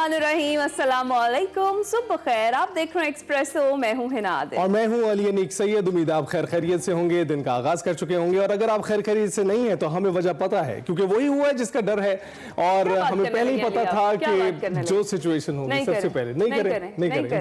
बिस्मिल्लाहिर्रहमानिर्रहीम, अस्सलाम वालेकुम, सुबह खैर। आप देख रहे हैं एक्सप्रेसो, मैं हूं हिना आदिल और मैं हूं अली अनीक सैयद। उम्मीद आप खैर खैरियत से होंगे, दिन का आगाज कर चुके होंगे। और अगर आप खैर खैरियत से नहीं है तो हमें वजह पता है, क्योंकि वही हुआ है जिसका डर है। और हमें पहले ही पता था कि जो सिचुएशन होगी सबसे पहले नहीं करें,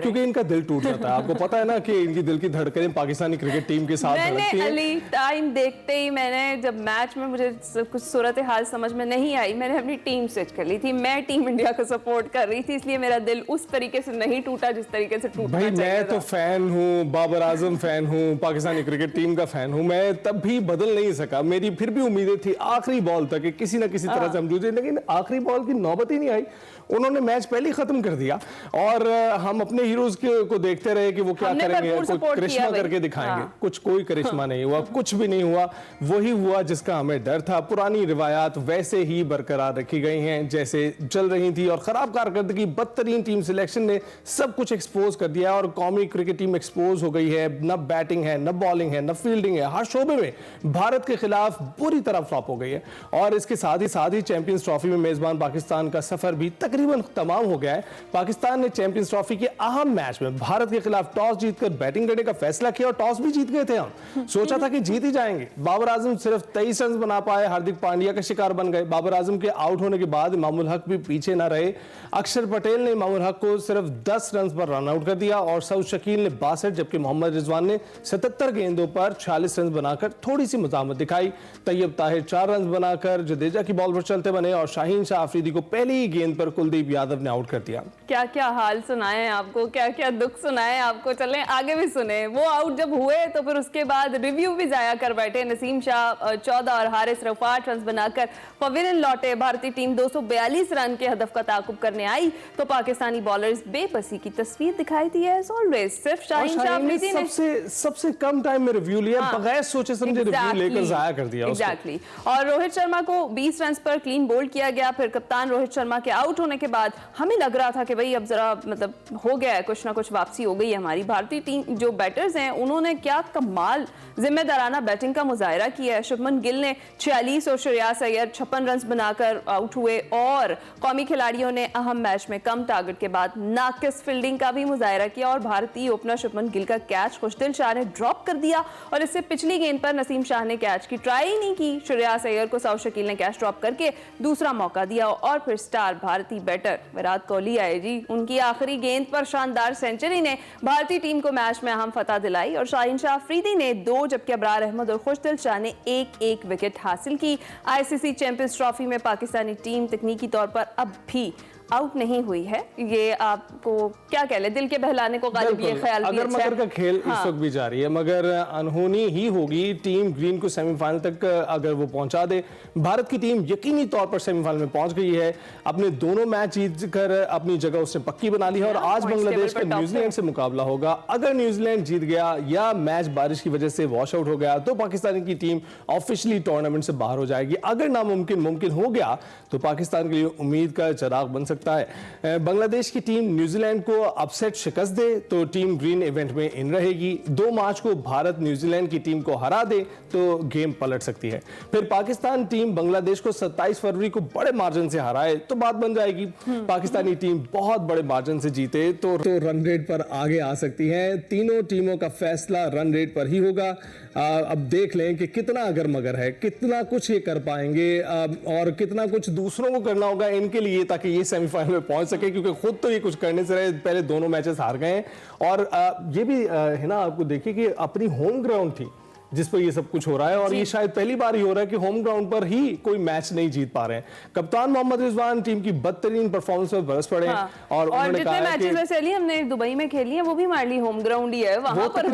क्योंकि इनका दिल टूट जाता है। आपको पता है ना कि इनकी दिल की धड़कनें पाकिस्तानी क्रिकेट टीम के साथ धड़कती हैं। अली टाइम देखते ही मैंने, जब मैच में मुझे कुछ सूरत हाल समझ में नहीं आई, मैंने अपनी टीम स्विच कर ली थी। मैं टीम इंडिया को सपोर्ट कर रही थी, इसलिए मेरा दिल उस तरीके से नहीं टूटा जिस तरीके से टूटना चाहिए था। मैं तो फैन हूँ, बाबर आजम फैन हूँ, पाकिस्तानी क्रिकेट टीम का फैन हूँ। मैं तब भी बदल नहीं सका। मेरी फिर भी उम्मीदें थी आखिरी बॉल तक कि किसी ना किसी तरह से हम जूझे, लेकिन आखिरी बॉल की नौबत ही नहीं आई। उन्होंने मैच पहले ही खत्म कर दिया और हम अपने हीरोज को देखते रहे कि वो क्या करेंगे, कोई करिश्मा करके दिखाएंगे। कोई करिश्मा नहीं हुआ, कुछ भी नहीं हुआ। वही हुआ जिसका हमें डर था। पुरानी रिवायात वैसे ही बरकरार रखी गई हैं जैसे चल रही थी, और खराब कारकर्दगी, बदतरीन टीम सिलेक्शन ने सब कुछ एक्सपोज कर दिया। और कौमी क्रिकेट टीम एक्सपोज हो गई है। न बैटिंग है, न बॉलिंग है, न फील्डिंग है। हर शोबे में भारत के खिलाफ बुरी तरह फ्लॉप हो गई है। और इसके साथ ही चैंपियंस ट्रॉफी में मेजबान पाकिस्तान का सफर भी तकरीबन तमाम हो गया है। पाकिस्तान ने चैंपियंस ट्रॉफी के अहम मैच में भारत के खिलाफ टॉस जीतकर बैटिंग करने का फैसला किया, और टॉस भी जीत गए थे हम। सोचा था कि जीत ही जाएंगे। बाबर आजम सिर्फ 23 रन बना पाए, हार्दिक पांड्या का शिकार बन गए। बाबर आजम के आउट होने के बाद इमामुल हक भी पीछे न रहे। अक्षर पटेल ने इमामुल हक को सिर्फ 10 रन पर रन आउट कर दिया, और सऊद शकील ने 62, जबकि मोहम्मद रिजवान ने 77 गेंदों पर 46 रन बनाकर थोड़ी सी मज़ामत दिखाई। तैयब ताहिर 4 रन बनाकर जडेजा की बॉल पर चलते बने, और शाहीन शाह अफरीदी को पहली ही गेंद पर कुलदीप यादव ने आउट कर दिया। क्या क्या हाल सुनाए आपको, क्या क्या दुख सुनाए आपको। चलें आगे भी सुने। वो आउट जब हुए तो फिर उसके बाद रिव्यू भी जाया कर बैठे। नसीम शाह 14 और हारिस रऊफ 8 रन बनाकर पवेलियन लौटे। भारतीय टीम 242 रन के हदफ का ताकुब करने आई तो पाकिस्तानी बॉलर्स बेबसी की तस्वीर दिखाई दी है। ऑलवेज सिर्फ शाहीन शाह अफरीदी ने सबसे कम टाइम में रिव्यू लिया, बगैर सोचे समझे रिव्यू लेकर जाया कर दिया। एग्जैक्टली। और रोहित शर्मा को 20 रन पर क्लीन बोल्ड किया गया। फिर कप्तान रोहित शर्मा के आउट होने के बाद हमें लग रहा था कि भाई अब जरा मतलब हो गया है, कुछ ना कुछ वापसी हो गई है हमारी। भारतीय टीम जो बैटर्स हैं उन्होंने क्या कमाल जिम्मेदाराना बैटिंग का मुजाहिरा किया है। शुभमन गिल ने 46 और श्रेयस अय्यर 56 रन बनाकर आउट हुए। और कौमी खिलाड़ियों ने अहम मैच में कम टारगेट के बाद नाकिस फील्डिंग का भी मुजाहिरा किया, और भारतीय ओपनर शुभमन गिल का कैच खुशदिल शाह ने ड्रॉप कर दिया, और इससे पिछली गेंद पर नसीम शाह ने कैच की ट्राई ही नहीं की। श्रेयस अय्यर को सऊद शकील ने कैच ड्रॉप करके दूसरा मौका दिया, और फिर स्टार भारतीय बैटर विराट कोहली आए जी। उनकी आखिरी गेंद पर शानदार सेंचुरी ने भारतीय टीम को मैच में अहम फतह दिलाई, और शाहीन शाह अफरीदी ने 2 जबकि अबरार अहमद और खुशदिल शाह ने एक विकेट हासिल की। आईसीसी चैंपियंस ट्रॉफी में पाकिस्तानी टीम तकनीकी तौर पर अब भी आउट नहीं हुई है। ये आपको क्या कह ले, दिल के बहलाने को गालिब ये ख्याल भी अगर मगर का खेल इस वक्त भी जारी है, मगर अनहोनी ही होगी। टीम ग्रीन को सेमीफाइनल तक अगर वो पहुंचा दे, भारत की टीम यकीनी तौर पर सेमीफाइनल में पहुंच गई है। अपने दोनों मैच जीतकर अपनी जगह उसने पक्की बना ली है, और आज बांग्लादेश का न्यूजीलैंड से मुकाबला होगा। अगर न्यूजीलैंड जीत गया या मैच बारिश की वजह से वॉश आउट हो गया तो पाकिस्तान की टीम ऑफिशियली टूर्नामेंट से बाहर हो जाएगी। अगर नामुमकिन मुमकिन हो गया तो पाकिस्तान के लिए उम्मीद का चिराग बन सकता है। बांग्लादेश की टीम न्यूजीलैंड को अपसेट शिकस्त दे तो टीम ग्रीन इवेंट में इन रहेगी। 2 मार्च को भारत न्यूजीलैंड की टीम को हरा दे तो गेम पलट सकती है। फिर पाकिस्तान टीम बांग्लादेश को 27 फरवरी को बड़े मार्जिन से हराए तो बात बन जाएगी। पाकिस्तानी टीम बहुत बड़े मार्जिन से जीते तो रन रेट पर आगे आ सकती है। तीनों टीमों का फैसला रन रेट पर ही होगा। अब देख लें कि कितना अगर मगर है, कितना कुछ ये कर पाएंगे, और कितना कुछ दूसरों को करना होगा इनके लिए ताकि ये सेमीफाइनल में पहुंच सके, क्योंकि खुद तो ये कुछ करने से रहे। पहले दोनों मैचेस हार गए, और ये भी है ना, आपको देखिए कि अपनी होम ग्राउंड थी जिस पर ये सब कुछ हो रहा है, और ये शायद पहली बार ही हो रहा है कि होम ग्राउंड पर ही कोई मैच नहीं जीत पा रहे हैं। कप्तान मोहम्मद रिजवान टीम की बदतरीन परफॉर्मेंस पर बरस पड़े। और जितने मैचेस वैसे अली हमने दुबई में खेली है वो भी हमारे लिए होम ग्राउंड ही है। वहां पर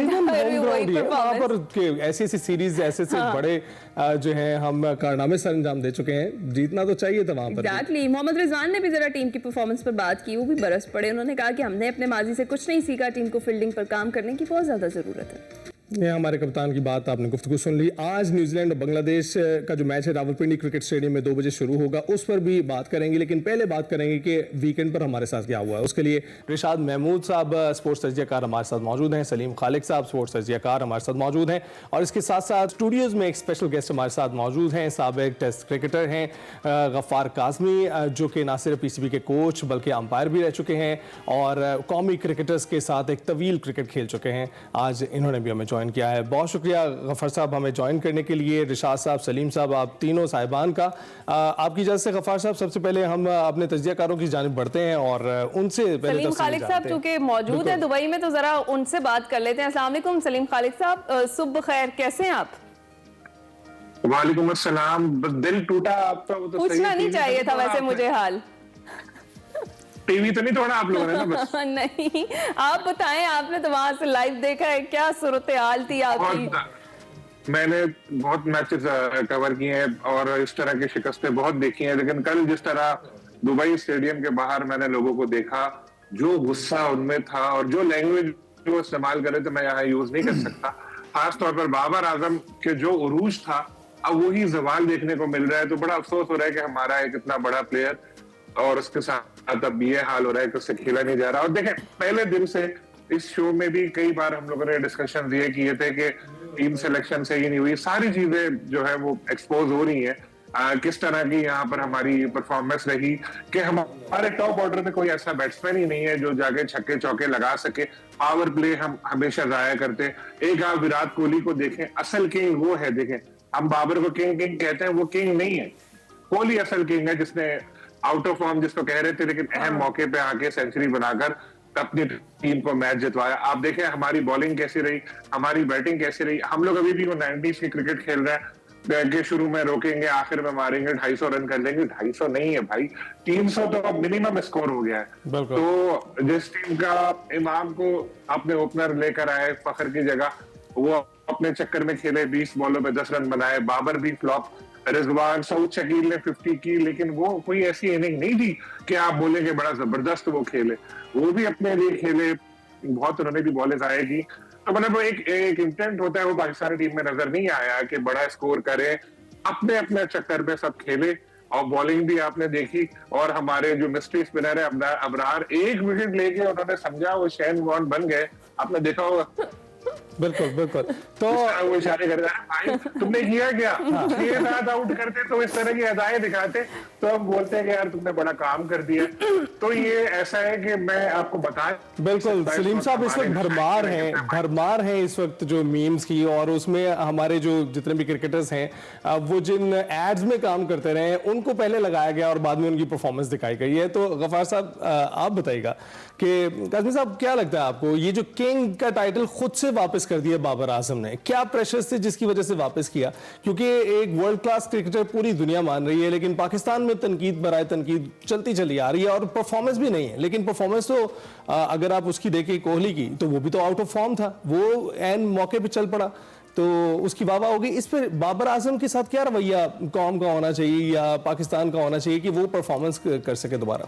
ऐसी सीरीज ऐसे बड़े जो है हम कारनामे सर अंजाम दे चुके हैं, जीतना तो चाहिए था वहां पर। एग्जैक्टली। मोहम्मद रिजवान ने भी जरा टीम की परफॉर्मेंस पर बात की, वो भी बरस पड़े। उन्होंने कहा कि हमने अपने माजी से कुछ नहीं सीखा, टीम को फील्डिंग पर काम करने की बहुत ज्यादा जरूरत है। ये हमारे कप्तान की बात आपने गुफ्तगू सुन ली। आज न्यूजीलैंड और बांग्लादेश का जो मैच है रावलपिंडी क्रिकेट स्टेडियम में 2 बजे शुरू होगा, उस पर भी बात करेंगे, लेकिन पहले बात करेंगे कि वीकेंड पर हमारे साथ क्या हुआ है। उसके लिए रिशाद महमूद साहब स्पोर्ट्स तजज़ियाकार हमारे साथ मौजूद हैं, सलीम खालिक साहब स्पोर्ट्स तजज़ियाकार हमारे साथ मौजूद हैं, और इसके साथ साथ स्टूडियोज़ में एक स्पेशल गेस्ट हमारे साथ मौजूद हैं, साबिक टेस्ट क्रिकेटर हैं गफ्फार काज़मी, जो कि ना सिर्फ PCB के कोच बल्कि अंपायर भी रह चुके हैं और कौमी क्रिकेटर्स के साथ एक तवील क्रिकेट खेल चुके हैं। आज इन्होंने भी हमें ज्वाइन किया है। बहुत शुक्रिया गफ्फार साहब हमें ज्वाइन करने के लिए। रिशाद साहब, सलीम साहब, आप तीनों साहिबान का आपकी इजाज़त से गफ्फार साहब सबसे पहले हम अपने तजज़ियाकारों की जानिब बढ़ते हैं और उनसे पहले सलीम खालिक साहब चूंकि मौजूद है दुबई में, तो जरा उनसे बात कर लेते हैं। अस्सलाम वालेकुम सलीम खालिक साहब, सुबह खैर, कैसे हैं आप? वालेकुम अस्सलाम। दिल टूटा आपका, वो तो पूछना नहीं चाहिए था वैसे मुझे हाल। टीवी तो नहीं तोड़ा आप लोगों ने ना? बस नहीं, आप बताएं, आपने तो वहां से लाइव देखा है, क्या सूरत हाल थी आपकी? मैंने बहुत मैचेस कवर किए हैं और इस तरह की शिकस्तें बहुत देखी हैं, लेकिन कल जिस तरह दुबई स्टेडियम के बाहर मैंने लोगों को देखा, जो गुस्सा उनमें था और जो लैंग्वेज वो इस्तेमाल कर रहे थे, मैं यहाँ यूज नहीं कर सकता। खास तौर पर बाबर आजम के जो उरूज था, अब वही जवाल देखने को मिल रहा है। तो बड़ा अफसोस हो रहा है कि हमारा एक इतना बड़ा प्लेयर और उसके साथ अब ये हाल हो रहा है कि उससे खेला नहीं जा रहा। और देखें, पहले दिन से इस शो में भी कई बार हम लोगों ने डिस्कशन ये किए थे कि टीम सिलेक्शन सही नहीं हुई, सारी चीजें जो है वो एक्सपोज हो रही हैं। किस तरह की यहाँ पर हमारी परफॉर्मेंस रही कि हमारे टॉप ऑर्डर में कोई ऐसा बैट्समैन ही नहीं है जो जाके छक्के चौके लगा सके। पावर प्ले हम हमेशा जाया करते। एक आप विराट कोहली को देखें, असल किंग वो है। देखें, हम बाबर को किंग किंग कहते हैं, वो किंग नहीं है। कोहली असल किंग है, जिसने आउट ऑफ फॉर्म जिसको कह रहे थे, लेकिन अहम मौके पे आके सेंचुरी बनाकर अपनी टीम को मैच जितवाया। आप देखें हमारी बॉलिंग कैसी रही, हमारी बैटिंग कैसी रही। हम लोग अभी भी वो 90s की क्रिकेट खेल रहे हैं कि शुरू में रोकेंगे, आखिर में मारेंगे, 250 रन कर लेंगे। 250 नहीं है भाई, 300 तो अब मिनिमम स्कोर हो गया है। तो जिस टीम का इमाम को अपने ओपनर लेकर आए फखर की जगह, वो अपने चक्कर में खेले, 20 बॉलों में 10 रन बनाए। बाबर भी फ्लॉप, रिजवान, सऊद शकील ने 50 की, लेकिन वो कोई ऐसी इनिंग नहीं थी कि आप बोलेंगे बड़ा जबरदस्त वो खेले। वो भी अपने लिए खेले, बहुत उन्होंने भी बॉलें जाया की। तो मतलब एक इंटेंट होता है, वो पाकिस्तानी टीम में नजर नहीं आया कि बड़ा स्कोर करे। अपने अपने चक्कर में सब खेले और बॉलिंग भी आपने देखी। और हमारे जो मिस्ट्री स्पिनर है अबरार, 1 विकेट लेके उन्होंने समझा वो शेन वॉर्न बन गए। आपने देखा होगा। बिल्कुल बिल्कुल। तो वो इशारे कर रहा है, भाई तुमने किया क्या? 6-7 आउट करते तो इस तरह की अदाएं दिखाते तो हम बोलते हैं कि यार तुमने बड़ा काम कर दिया। तो ये ऐसा है कि मैं आपको बता, बिल्कुल सलीम साहब इस वक्त भरमार है इस वक्त जो मीम्स की, और उसमें हमारे जो जितने भी क्रिकेटर्स हैं वो जिन एड्स में काम करते रहे उनको पहले लगाया गया और बाद में उनकी परफॉर्मेंस दिखाई गई है। तो गफ्फार साहब आप बताइएगा कि काज़मी साहब क्या लगता है आपको, ये जो किंग का टाइटल खुद से वापस कर दिया बाबर आजम ने, क्या प्रेशर्स थे जिसकी वजह से वापस किया? क्योंकि एक वर्ल्ड क्लास क्रिकेटर पूरी दुनिया मान रही है, लेकिन पाकिस्तान में तनकीद बराए तनकीद चलती चली आ रही है और परफॉर्मेंस भी नहीं है। लेकिन परफॉर्मेंस तो अगर आप उसकी देखें कोहली की, तो वो भी तो आउट ऑफ फॉर्म था, वो एन मौके पे चल पड़ा, तो उसकी वाह होगी। इस पर बाबर आजम के साथ क्या रवैया कौम का होना चाहिए या पाकिस्तान का होना चाहिए कि वो परफॉर्मेंस कर सके दोबारा?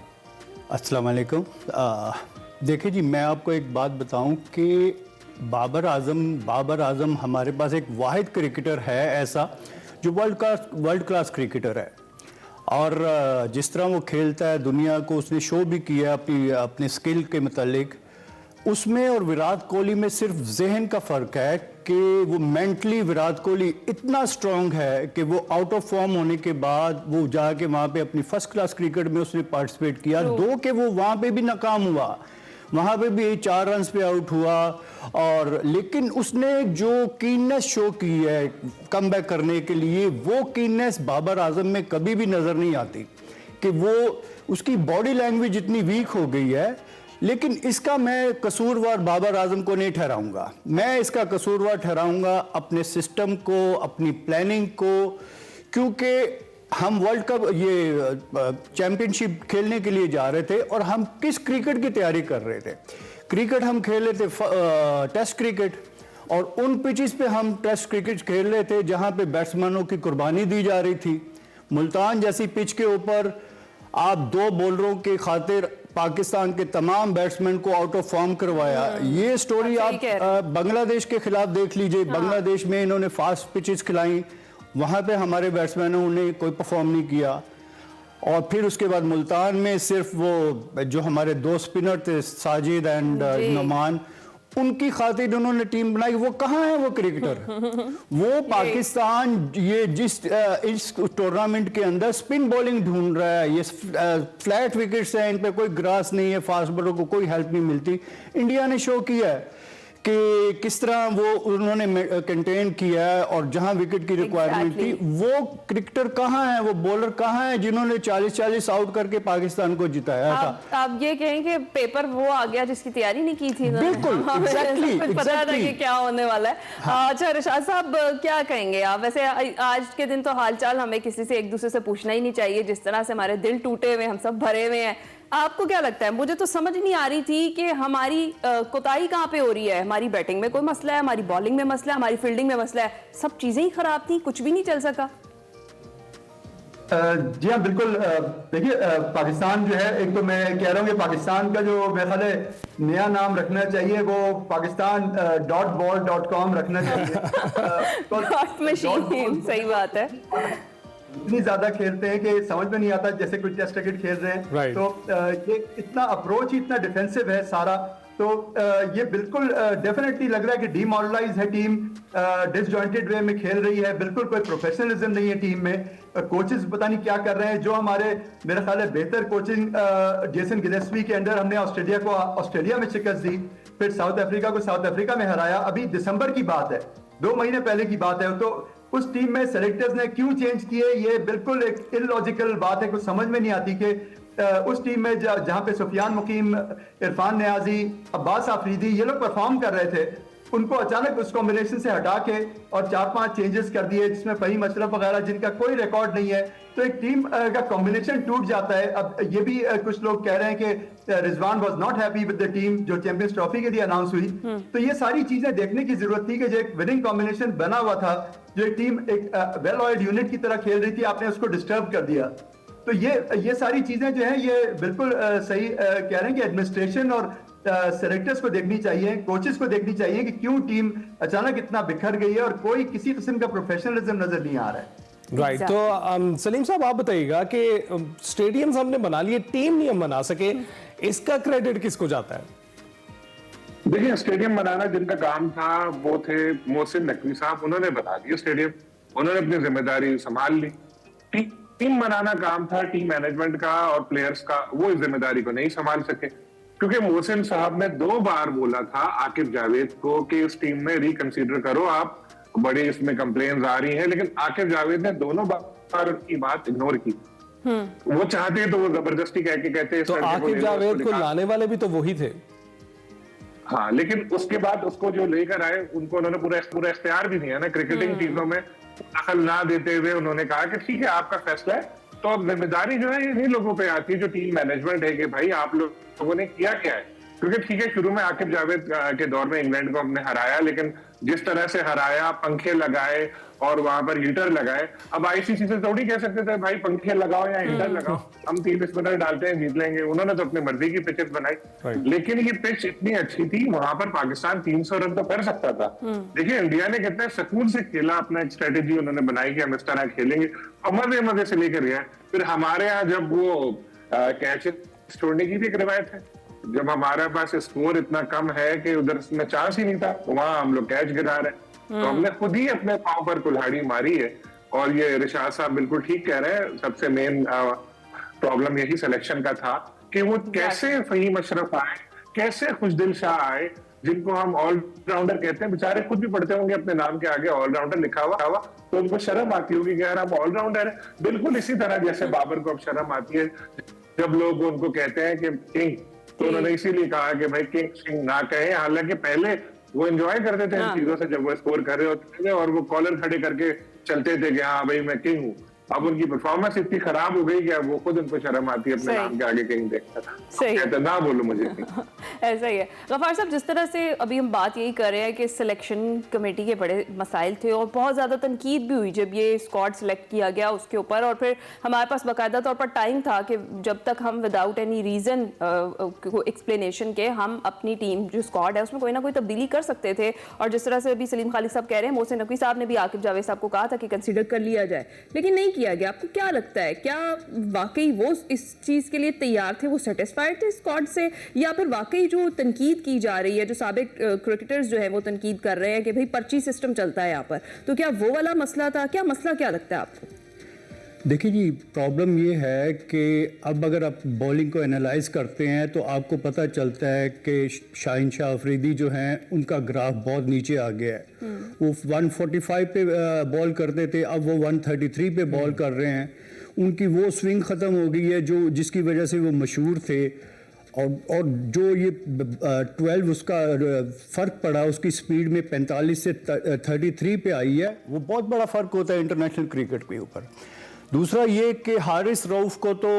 अस्सलाम वालेकुम। देखिए जी, मैं आपको एक बात बताऊं कि बाबर आजम हमारे पास एक वाहिद क्रिकेटर है ऐसा जो वर्ल्ड क्लास क्रिकेटर है। और जिस तरह वो खेलता है, दुनिया को उसने शो भी किया अपने स्किल के मुतालिक। उसमें और विराट कोहली में सिर्फ जहन का फ़र्क है कि वो मेंटली विराट कोहली इतना स्ट्रांग है कि वो आउट ऑफ फॉर्म होने के बाद वो जाके वहाँ पे अपनी फर्स्ट क्लास क्रिकेट में उसने पार्टिसिपेट किया। दो कि वो वहाँ पे भी नाकाम हुआ, वहाँ पे भी 4 रन पे आउट हुआ। और लेकिन उसने जो कीननेस शो की है कमबैक करने के लिए, वो कीननेस बाबर आजम में कभी भी नज़र नहीं आती कि वो उसकी बॉडी लैंग्वेज इतनी वीक हो गई है। लेकिन इसका मैं कसूरवार बाबर आजम को नहीं ठहराऊंगा, मैं इसका कसूरवार ठहराऊंगा अपने सिस्टम को, अपनी प्लानिंग को। क्योंकि हम वर्ल्ड कप ये चैंपियनशिप खेलने के लिए जा रहे थे और हम किस क्रिकेट की तैयारी कर रहे थे? क्रिकेट हम खेल रहे थे टेस्ट क्रिकेट, और उन पिचेस पे हम टेस्ट क्रिकेट खेल रहे थे जहां पे बैट्समैनों की कुर्बानी दी जा रही थी। मुल्तान जैसी पिच के ऊपर आप 2 बॉलरों के खातिर पाकिस्तान के तमाम बैट्समैन को आउट ऑफ फॉर्म करवाया। ये स्टोरी सही आप कह रहे बांग्लादेश के खिलाफ देख लीजिए। बांग्लादेश में इन्होंने फास्ट पिचेस खिलाई, वहां पे हमारे बैट्समैनों ने कोई परफॉर्म नहीं किया। और फिर उसके बाद मुल्तान में सिर्फ वो जो हमारे दो स्पिनर थे साजिद एंड नुमान, उनकी खातिर उन्होंने टीम बनाई। वो कहाँ है वो क्रिकेटर? वो पाकिस्तान ये इस टूर्नामेंट के अंदर स्पिन बॉलिंग ढूंढ रहा है। ये फ्लैट विकेट्स हैं, इन पे कोई ग्रास नहीं है, फास्ट बॉलर को कोई हेल्प नहीं मिलती। इंडिया ने शो किया है कि किस तरह वो उन्होंने कंटेन किया है, और जहां विकेट की रिक्वायरमेंट थी वो क्रिकेटर कहाँ है, वो बॉलर कहाँ है जिन्होंने 40-40 आउट करके पाकिस्तान को जिताया था। आप ये कहें कि पेपर वो आ गया जिसकी तैयारी नहीं की थी। बिल्कुल, exactly, पता था कि क्या होने वाला है। हाँ। अच्छा रिशाद साहब, क्या कहेंगे आप? वैसे आज के दिन तो हालचाल हमें किसी से एक दूसरे से पूछना ही नहीं चाहिए, जिस तरह से हमारे दिल टूटे हुए, हम सब भरे हुए हैं। आपको क्या लगता है? मुझे तो समझ नहीं आ रही थी कि हमारी कोताही कहाँ पे हो रही है। हमारी बैटिंग में कोई मसला है, हमारी बॉलिंग में मसला है, हमारी फील्डिंग में मसला है, सब चीजें ही खराब थी, कुछ भी नहीं चल सका। जी हाँ, बिल्कुल। देखिए, पाकिस्तान जो है, एक तो मैं कह रहा हूँ कि पाकिस्तान का जो मेरे ख्याल है नया नाम रखना चाहिए, वो पाकिस्तान .ball.com रखना चाहिए। डॉट मशीन, सही बात है। इतनी ज्यादा खेलते हैं कि समझ में नहीं आता, जैसे कोई टेस्ट क्रिकेट खेल रहे हैं। Right. तो ये इतना अप्रोच ही इतना डिफेंसिव है सारा, तो ये बिल्कुल डेफिनेटली लग रहा है कि डीमोरलाइज है टीम, डिसजॉइंटेड वे में खेल रही है, बिल्कुल कोई प्रोफेशनलिज्म नहीं है टीम में। कोचेस पता नहीं क्या कर रहे हैं। जो हमारे मेरे ख्याल है बेहतर कोचिंग जेसन गिलेस्पी के अंडर हमने ऑस्ट्रेलिया को ऑस्ट्रेलिया में शिकस्त दी, फिर साउथ अफ्रीका को साउथ अफ्रीका में हराया। अभी दिसंबर की बात है, 2 महीने पहले की बात है। तो उस टीम में सेलेक्टर्स ने क्यों चेंज किए, ये बिल्कुल एक इलॉजिकल बात है, कुछ समझ में नहीं आती कि उस टीम में जहां पे सुफियान मुकीम, इरफान नियाजी, अब्बास आफरीदी ये लोग परफॉर्म कर रहे थे, उनको अचानक उस कॉम्बिनेशन से हटा के और 4-5 चेंजेस कर दिए, जिसमें फहीम अशरफ वगैरह जिनका कोई रिकॉर्ड नहीं है, तो एक टीम का कॉम्बिनेशन टूट जाता है। अब ये भी कुछ लोग कह रहे हैं कि Rizwan was not happy with the team जो चैंपियंस ट्रॉफी के लिए अनाउंस हुई। तो ये सारी चीजें देखने की जरूरत थी कि जो एक विनिंग कॉम्बिनेशन बना हुआ था, जो एक टीम एक वेल ऑयल्ड यूनिट की तरह खेल रही थी, आपने उसको डिस्टर्ब कर दिया। तो ये सारी चीजें जो है ये बिल्कुल सही कह रहे हैं कि एडमिनिस्ट्रेशन और सेलेक्टर्स को देखनी चाहिए, कोचेस को देखनी चाहिए कि क्यों टीम अचानक इतना बिखर गई है और कोई किसी किस्म का प्रोफेशनलिज्म नजर नहीं आ रहा है। राइट। तो सलीम साहब आप बताइएगा कि स्टेडियम्स हमने बना लिए, टीम नहीं हम बना सके, इसका क्रेडिट किसको जाता है? देखिए, स्टेडियम बनाना जिनका काम था वो थे मोहसिन नकवी साहब, उन्होंने बना दिया स्टेडियम, उन्होंने अपनी जिम्मेदारी संभाल ली। टीम बनाना काम था टीम मैनेजमेंट का और प्लेयर्स का, वो इस जिम्मेदारी को नहीं संभाल सके, क्योंकि मोहसिन साहब ने 2 बार बोला था आकिब जावेद को कि इस टीम में रिकंसीडर करो, आप बड़ी इसमें कंप्लेन्स आ रही हैं, लेकिन आकिब जावेद ने दोनों बार उनकी बात इग्नोर की। वो चाहते तो वो जबरदस्ती कह के कहते तो आकिब जावेद को लाने वाले भी तो वही थे। हाँ, लेकिन उसके बाद उसको जो लेकर आए उनको उन्होंने पूरा इख्तियार भी दिया ना क्रिकेटिंग चीजों में दखल ना देते हुए। उन्होंने कहा कि ठीक है आपका फैसला है, तो अब जिम्मेदारी जो है इन्हीं लोगों पे आती है जो टीम मैनेजमेंट है कि भाई आप लोगों ने किया क्या है। क्योंकि ठीक है शुरू में आकिब जावेद के दौर में इंग्लैंड को हमने हराया, लेकिन जिस तरह से हराया, पंखे लगाए और वहां पर हीटर लगाए। अब आईसीसी से थोड़ी कह सकते थे भाई पंखे लगाओ या हीटर लगाओ, हम 3 स्पिनर डालते हैं जीत लेंगे। उन्होंने तो अपनी मर्जी की पिचेस बनाई, लेकिन ये पिच इतनी अच्छी थी, वहां पर पाकिस्तान 300 रन तो कर सकता था। देखिए इंडिया ने कितने सुकून से खेला, अपना एक स्ट्रेटेजी उन्होंने बनाई कि हम इस तरह खेलेंगे और मजे से लेकर गए। फिर हमारे यहाँ जब वो कैच छोड़ने की भी एक रिवायत है, जब हमारे पास स्कोर इतना कम है कि उधर में चांस ही नहीं था, वहां हम लोग कैच गिरा रहे, तो हमने खुद ही अपने पांव पर कुल्हाड़ी मारी है। और ये रिशाद साहब बिल्कुल ठीक कह रहे हैं, सबसे मेन प्रॉब्लम यही सिलेक्शन का था कि वो कैसे फहीम अशरफ आए, कैसे खुशदिल शाह आए, जिनको हम ऑलराउंडर कहते हैं, बेचारे खुद भी पढ़ते होंगे अपने नाम के आगे ऑलराउंडर लिखा हुआ, तो उनको शर्म आती होगी कि यार हम ऑलराउंडर है। बिल्कुल इसी तरह जैसे बाबर को अब शर्म आती है जब लोग उनको कहते हैं कि किंग, तो उन्होंने इसीलिए कहा कि भाई किंग सिंह ना कहे। हालांकि पहले वो एंजॉय करते थे इन चीजों से, जब वो स्कोर कर रहे होते थे और वो कॉलर खड़े करके चलते थे कि हाँ भाई मैं किंग हूँ। अब उनकी परफॉर्मेंस इतनी खराब हो गई कि अब वो खुद उनको शर्म आती है अपने सही। नाम के आगे कहीं देखता था। सही। कहते ना बोलो मुझे। ऐसा ही है गफार साहब, जिस तरह से अभी हम बात यही कर रहे हैं कि सिलेक्शन कमेटी के बड़े मसाइल थे और बहुत ज़्यादा तनकीद भी हुई जब ये स्क्वाड सिलेक्ट किया गया उसके ऊपर, और फिर हमारे पास बाकायदा तौर पर टाइम था कि जब तक हम विदाउट एनी रीज़न एक्सप्लेनेशन के हम अपनी टीम जो स्क्वाड है उसमें कोई ना कोई तब्दीली कर सकते थे। और जिस तरह से अभी सलीम खालिद साहब कह रहे हैं, मोहसिन नकवी साहब ने भी आकिब जावेद साहब को कहा था कि कंसीडर कर लिया जाए, लेकिन नहीं किया गया। आपको क्या लगता है, क्या वाकई वो इस चीज़ के लिए तैयार थे, वो सेटिस्फाइड थे स्क्वाड से, या फिर वाकई जो तनकीद की जा रही है, जो साबिक क्रिकेटर्स जो है वो तनकीद कर रहे हैं कि भाई पर्ची सिस्टम चलता है यहाँ पर, तो क्या वो वाला मसला था? क्या मसला क्या लगता है आपको? देखिए जी, प्रॉब्लम ये है कि अब अगर आप बॉलिंग को एनालाइज करते हैं तो आपको पता चलता है कि शाहीन शाह अफरीदी जो हैं उनका ग्राफ बहुत नीचे आ गया है। वो 145 पे बॉल करते थे, अब वो 133 पे बॉल कर रहे हैं। उनकी वो स्विंग ख़त्म हो गई है जो जिसकी वजह से वो मशहूर थे। और जो ये 12 उसका फ़र्क पड़ा, उसकी स्पीड में 45 से 33 पे आई है, वो बहुत बड़ा फ़र्क होता है इंटरनेशनल क्रिकेट के ऊपर। दूसरा ये कि हारिस रऊफ को तो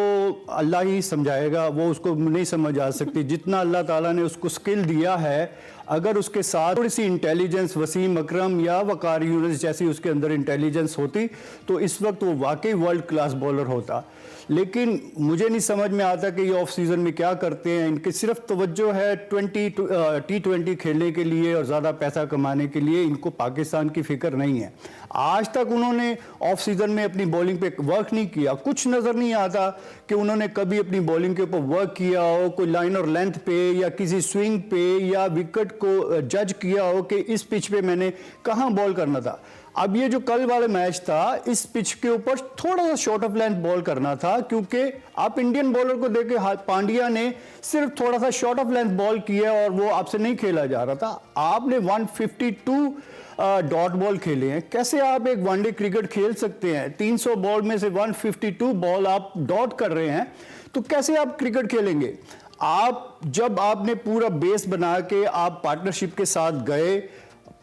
अल्लाह ही समझाएगा, वो उसको नहीं समझ आ सकती। जितना अल्लाह ताला ने उसको स्किल दिया है, अगर उसके साथ थोड़ी सी इंटेलिजेंस, वसीम अकरम या वकार यूनुस जैसी उसके अंदर इंटेलिजेंस होती तो इस वक्त वो वाकई वर्ल्ड क्लास बॉलर होता। लेकिन मुझे नहीं समझ में आता कि ये ऑफ सीज़न में क्या करते हैं। इनकी सिर्फ तवज्जो है T20 खेलने के लिए और ज़्यादा पैसा कमाने के लिए, इनको पाकिस्तान की फ़िक्र नहीं है। आज तक उन्होंने ऑफ सीज़न में अपनी बॉलिंग पे वर्क नहीं किया। कुछ नज़र नहीं आता कि उन्होंने कभी अपनी बॉलिंग के ऊपर वर्क किया हो, कोई लाइन और लेंथ पे या किसी स्विंग पे या विकेट को जज किया हो कि इस पिच पे मैंने कहाँ बॉल करना था। अब ये जो कल वाला मैच था, इस पिच के ऊपर थोड़ा सा शॉर्ट ऑफ लेंथ बॉल करना था, क्योंकि आप इंडियन बॉलर को देखे, पांड्या ने सिर्फ थोड़ा सा शॉर्ट ऑफ लेंथ बॉल किया और वो आपसे नहीं खेला जा रहा था। आपने 152 डॉट बॉल खेले हैं। कैसे आप एक वनडे क्रिकेट खेल सकते हैं? 300 बॉल में से 152 बॉल आप डॉट कर रहे हैं, तो कैसे आप क्रिकेट खेलेंगे? आप जब आपने पूरा बेस बना के आप पार्टनरशिप के साथ गए,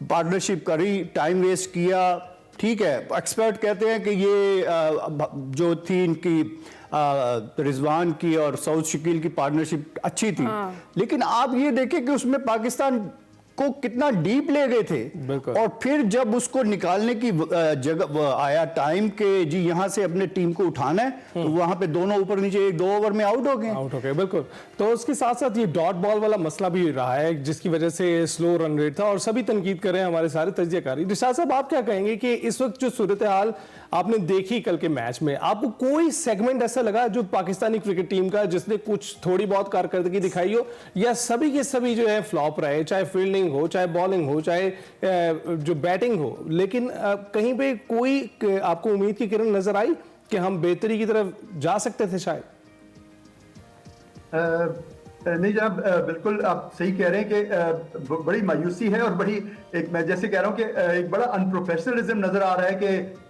पार्टनरशिप करी, टाइम वेस्ट किया, ठीक है, एक्सपर्ट कहते हैं कि ये जो थी इनकी रिजवान की और सऊद शकील की पार्टनरशिप अच्छी थी। लेकिन आप ये देखें कि उसमें पाकिस्तान को कितना डीप ले गए थे। और फिर जब उसको निकालने की जगह आया टाइम के जी यहाँ से अपने टीम को उठाना है, तो वहां पे दोनों ऊपर नीचे 1-2 ओवर में आउट हो गए। बिल्कुल। तो उसके साथ साथ ये डॉट बॉल वाला मसला भी रहा है, जिसकी वजह से स्लो रन रेट था और सभी तनकीद कर रहे हैं हमारे सारे तजज़ियाकारी। रिशाद साहब, आप क्या कहेंगे कि इस वक्त जो सूरत हाल आपने देखी कल के मैच में, आपको कोई सेगमेंट ऐसा लगा जो पाकिस्तानी क्रिकेट टीम का जिसने कुछ थोड़ी बहुत कारकर्दगी दिखाई हो, या सभी के सभी जो है फ्लॉप रहे, चाहे फील्डिंग हो, चाहे बॉलिंग हो, चाहे जो बैटिंग हो, लेकिन कहीं पे कोई आपको उम्मीद की किरण नजर आई कि हम बेहतरी की तरफ जा सकते थे शायद? नहीं जनाब, बिल्कुल आप सही कह रहे हैं कि बड़ी मायूसी है और बड़ी एक, मैं जैसे कह रहा हूं कि एक बड़ा अनप्रोफेशनलिज्म नजर आ रहा है कि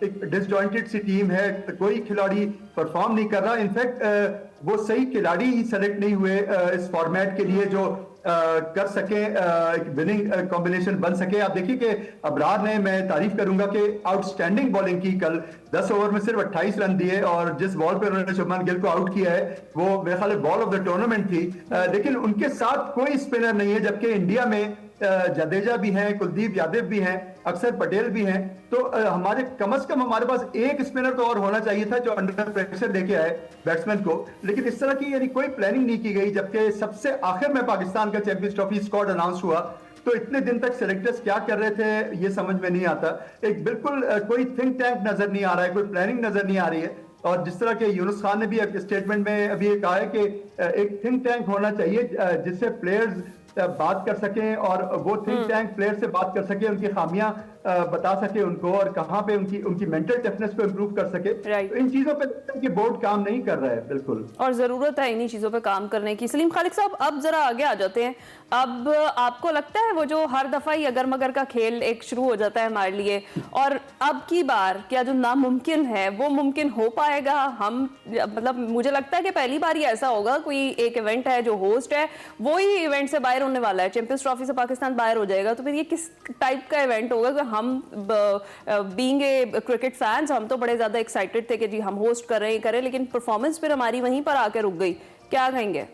एक डिसजॉइंटेड सी टीम है, कोई खिलाड़ी परफॉर्म नहीं कर रहा। इनफैक्ट वो सही खिलाड़ी ही सेलेक्ट नहीं हुए इस फॉर्मेट के लिए जो कर सके, एक विनिंग कॉम्बिनेशन बन सके। आप देखिए कि अबरार ने, मैं तारीफ करूंगा कि आउटस्टैंडिंग बॉलिंग की कल, 10 ओवर में सिर्फ 28 रन दिए और जिस बॉल पर उन्होंने शुभमन गिल को आउट किया है वो मेरे ख्याल बॉल ऑफ द टूर्नामेंट थी। लेकिन उनके साथ कोई स्पिनर नहीं है, जबकि इंडिया में जडेजा भी हैं, कुलदीप यादव भी हैं, अक्षर पटेल भी हैं। तो हमारे कम से कम हमारे पास एक स्पिनर तो और होना चाहिए था जो अंडर प्रेशर लेके आए बैट्समैन को, लेकिन इस तरह की यानी कोई प्लानिंग नहीं की गई। जबकि सबसे आखिर में पाकिस्तान का चैंपियंस ट्रॉफी स्क्वाड अनाउंस हुआ, तो इतने दिन तक सेलेक्टर्स क्या कर रहे थे ये समझ में नहीं आता। एक बिल्कुल कोई थिंक टैंक नजर नहीं आ रहा है, कोई प्लानिंग नजर नहीं आ रही है। और जिस तरह के यूनुस खान ने भी एक स्टेटमेंट में अभी ये कहा है कि एक थिंक टैंक होना चाहिए जिससे प्लेयर्स बात कर सकें और वो थिंक टैंक प्लेयर से बात कर सके, उनकी खामियां बता सके उनको और कहां पे उनकी मेंटल टफनेस को इंप्रूव कर सके। तो इन चीजों पे कि बोर्ड काम नहीं कर रहा है बिल्कुल, और जरूरत है इन्हीं चीजों पे काम करने की। सलीम खालिद साहब, अब जरा आगे आ जाते हैं। अब आपको लगता है वो जो हर दफा ही अगर मगर का खेल एक शुरू हो जाता है हमारे लिए, और अब की बार क्या जो नामुमकिन है वो मुमकिन हो पाएगा? हम मतलब मुझे लगता है कि पहली बार ही ऐसा होगा, कोई एक इवेंट है जो होस्ट है वो ही इवेंट से बाहर होने वाला है, चैंपियंस ट्रॉफी से पाकिस्तान बाहर हो जाएगा, तो फिर ये किस टाइप का इवेंट होगा कि हम बीइंग ए क्रिकेट फैंस हम तो बड़े ज्यादा एक्साइटेड थे कि जी हम होस्ट कर रहे हैं करें, लेकिन परफॉर्मेंस फिर हमारी वहीं पर आकर रुक गई। क्या कहेंगे?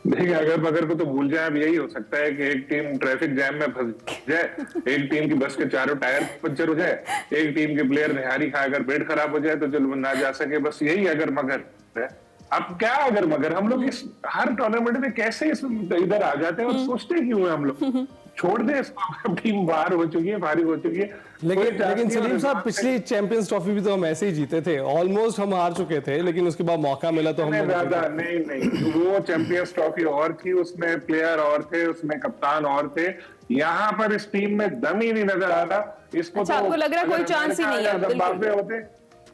देखिए, अगर मगर को तो भूल जाए, अब यही हो सकता है कि एक टीम ट्रैफिक जैम में फंस जाए, एक टीम की बस के चारों टायर पंचर हो जाए, एक टीम के प्लेयर निहारी खाकर पेट खराब हो जाए तो चलो ना जा सके, बस यही अगर मगर है। अब क्या अगर मगर, हम लोग इस हर टूर्नामेंट में कैसे इधर आ जाते हैं और सोचते क्यों है हम लोग? छोड़ दे इसको, टीम बाहर हो चुकी है, फारिग हो चुकी है। लेकिन सलीम साहब, पिछली चैंपियंस ट्रॉफी भी तो हम ऐसे ही जीते थे, ऑलमोस्ट हम हार चुके थे, लेकिन उसके बाद मौका मिला तो हमने नहीं, वो चैंपियंस ट्रॉफी और थी, उसमें प्लेयर और थे, उसमें कप्तान और थे। यहाँ पर इस टीम में दम ही नहीं नजर आ रहा। इसको अच्छा, तो आपको लग रहा है कोई चांस ही नहीं है? जिम्बाब्वे होते,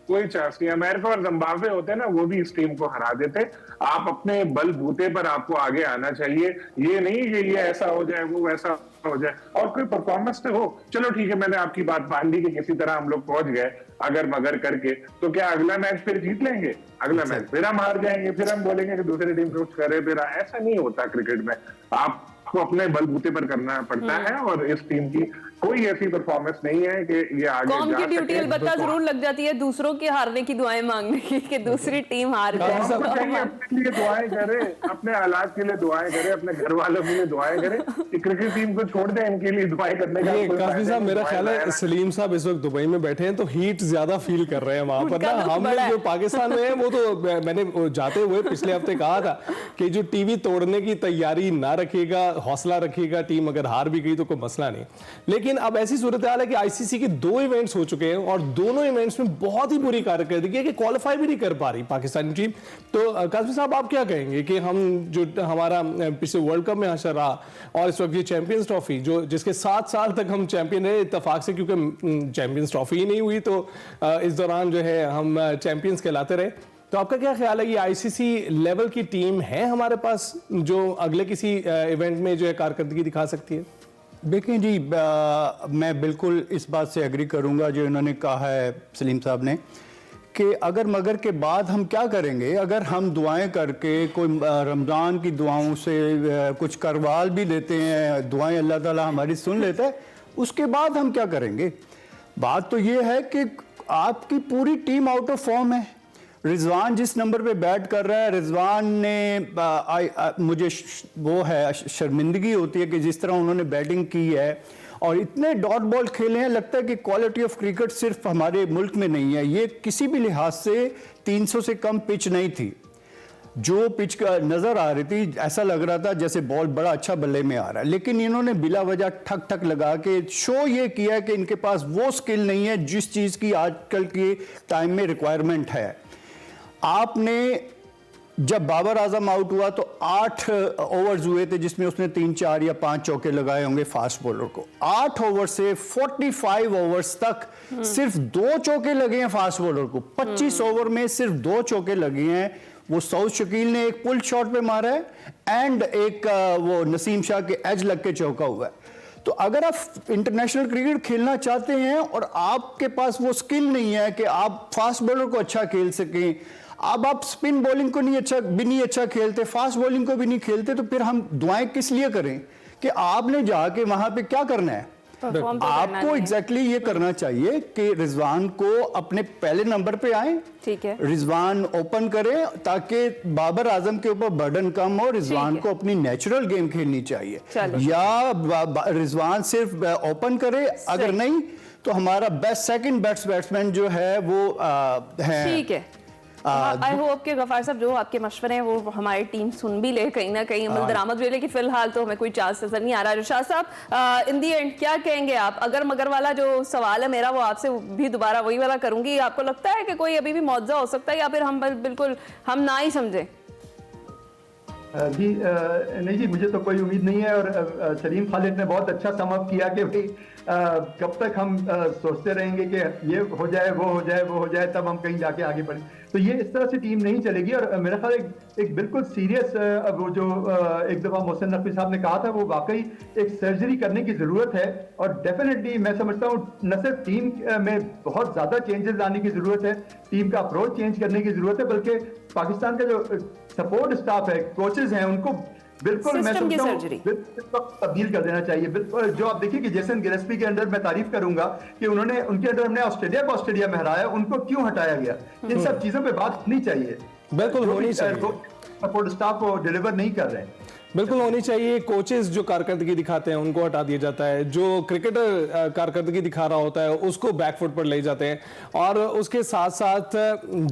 कोई चांस नहीं। अमेरिका और जिम्बाब्वे होते ना, वो भी इस टीम को हरा देते। आप अपने बलबूते पर आपको आगे आना चाहिए, ये नहीं कि ये ऐसा हो जाए वो वैसा हो जाए, और कोई परफॉर्मेंस तो हो। चलो ठीक है, मैंने आपकी बात मान ली कि किसी तरह हम लोग पहुंच गए अगर मगर करके, तो क्या अगला मैच फिर जीत लेंगे? अगला मैच फिर हम हार जाएंगे, फिर हम बोलेंगे कि दूसरी टीम कुछ करे। फिर ऐसा नहीं होता क्रिकेट में, आपको अपने बलबूते पर करना पड़ता है, और इस टीम की कोई ऐसी परफॉर्मेंस नहीं है कि ये आगे कौम की ड्यूटी अलबत्ता जा जरूर लग जाती है दूसरों के हारने की दुआएं मांगने की, कि दूसरी टीम हार जाए। अपने लिए दुआएं करे, अपने हालात के लिए दुआएं करे, अपने घर वालों के लिए दुआएं करे। क्रिकेट टीम को छोड़ दें, इनके लिए दुआएं करने का काफी साहब, मेरा ख्याल है सलीम साहब इस वक्त दुबई में बैठे हैं तो हीट ज्यादा फील कर रहे हैं वहां पर ना। हम लोग जो पाकिस्तान में हैं, वो तो मैंने जाते हुए पिछले हफ्ते कहा था कि जो टीवी तोड़ने की तैयारी ना रखेगा, हौसला रखेगा, टीम अगर हार भी गई तो कोई मसला नहीं। लेकिन अब ऐसी सूरत हाल है कि आईसीसी के 2 इवेंट्स हो चुके हैं और दोनों इवेंट्स में बहुत ही बुरी कारकर्दगी है कि क्वालिफाई भी नहीं कर पा रही पाकिस्तानी टीम। तो कासमी साहब, आप क्या कहेंगे कि हम जो हमारा पिछले वर्ल्ड कप में हासिल रहा और इस वक्त ये चैंपियंस ट्रॉफी जो जिसके 7 साल तक हम चैंपियन रहे इत्तेफाक से, क्योंकि चैंपियंस ट्रॉफी ही नहीं हुई तो इस दौरान जो है हम चैंपियंस कहलाते रहे। तो आपका क्या ख्याल है, ये आईसीसी लेवल की टीम है हमारे पास जो अगले किसी इवेंट में जो है कारकर्दगी दिखा सकती है? देखिए जी, मैं बिल्कुल इस बात से एग्री करूंगा जो इन्होंने कहा है सलीम साहब ने, कि अगर मगर के बाद हम क्या करेंगे। अगर हम दुआएं करके कोई रमज़ान की दुआओं से कुछ करवाल भी लेते हैं, दुआएं अल्लाह ताला हमारी सुन लेता है, उसके बाद हम क्या करेंगे? बात तो ये है कि आपकी पूरी टीम आउट ऑफ फॉर्म है। रिजवान जिस नंबर पे बैट कर रहा है, रिजवान ने मुझे वो है शर्मिंदगी होती है कि जिस तरह उन्होंने बैटिंग की है और इतने डॉट बॉल खेले हैं, लगता है कि क्वालिटी ऑफ क्रिकेट सिर्फ हमारे मुल्क में नहीं है, ये किसी भी लिहाज से 300 से कम पिच नहीं थी। जो पिच का नजर आ रही थी, ऐसा लग रहा था जैसे बॉल बड़ा अच्छा बल्ले में आ रहा है, लेकिन इन्होंने बिला वजह ठक ठक लगा के शो ये किया है कि इनके पास वो स्किल नहीं है जिस चीज की आजकल के टाइम में रिक्वायरमेंट है। आपने जब बाबर आजम आउट हुआ तो 8 ओवर्स हुए थे जिसमें उसने 3, 4 या 5 चौके लगाए होंगे फास्ट बॉलर को। 8 ओवर से 45 ओवर्स तक सिर्फ 2 चौके लगे हैं फास्ट बॉलर को। 25 ओवर में सिर्फ 2 चौके लगे हैं। वो सऊद शकील ने एक पुल शॉट पे मारा है एंड एक वो नसीम शाह के एज लग के चौका हुआ है। तो अगर आप इंटरनेशनल क्रिकेट खेलना चाहते हैं और आपके पास वो स्किल नहीं है कि आप फास्ट बॉलर को अच्छा खेल सकें, अब आप स्पिन बॉलिंग को नहीं अच्छा खेलते, फास्ट बॉलिंग को भी नहीं खेलते, तो फिर हम दुआएं किस लिए करें कि आपने जाके वहां पे क्या करना है? आपको एग्जैक्टली ये करना चाहिए कि रिजवान को अपने पहले नंबर पे आए, ठीक है, रिजवान ओपन करे ताकि बाबर आजम के ऊपर बर्डन कम हो। रिजवान को अपनी नेचुरल गेम खेलनी चाहिए, या रिजवान सिर्फ ओपन करे, अगर नहीं तो हमारा बेस्ट सेकंड बेस्ट बैट्समैन जो है वो है। ठीक है, आई होप कि गफार साहब जो आपके मशवरे हैं वो हमारी टीम सुन भी ले, कहीं ना कहीं अमल दरामद भी ले, कि फिलहाल तो हमें कोई चांस नजर नहीं आ रहा। रिशाद साहब, इन दी एंड क्या कहेंगे आप? अगर मगर वाला जो सवाल है मेरा, वो आपसे भी दोबारा वही वाला करूंगी। आपको लगता है कि कोई अभी भी मुआवजा हो सकता है या फिर हम बिल्कुल हम ना ही समझें? जी नहीं जी, मुझे तो कोई उम्मीद नहीं है। और सलीम खालिद ने बहुत अच्छा सम अप किया कि भाई कब तक हम सोचते रहेंगे कि ये हो जाए वो हो जाए वो हो जाए तब हम कहीं जाके आगे बढ़ें। तो ये इस तरह से टीम नहीं चलेगी। और मेरा ख्याल एक बिल्कुल सीरियस वो जो एक दफ़ा मोहसिन नकवी साहब ने कहा था, वो वाकई एक सर्जरी करने की ज़रूरत है। और डेफिनेटली मैं समझता हूँ न सिर्फ टीम में बहुत ज़्यादा चेंजेस लाने की ज़रूरत है, टीम का अप्रोच चेंज करने की ज़रूरत है, बल्कि पाकिस्तान का जो सपोर्ट स्टाफ है, कोचेज हैं, उनको बिल्कुल मैं सिस्टम की समझता हूँ सर्जरी बिल्कुल तब्दील कर देना चाहिए। बिल्कुल जो आप देखिए कि जेसन गिलेस्पी के अंदर मैं तारीफ करूंगा कि उन्होंने उनके अंदर हमने ऑस्ट्रेलिया को ऑस्ट्रेलिया में हराया, उनको क्यों हटाया गया, इन सब चीजों पे बात होनी चाहिए। बिल्कुल जो होनी भी चाहिए। सपोर्ट स्टाफ वो डिलीवर नहीं कर रहे हैं। बिल्कुल होनी चाहिए। कोचेस जो कारकर्दगी दिखाते हैं उनको हटा दिया जाता है, जो क्रिकेटर कारकर्दगी दिखा रहा होता है उसको बैकफुट पर ले जाते हैं, और उसके साथ साथ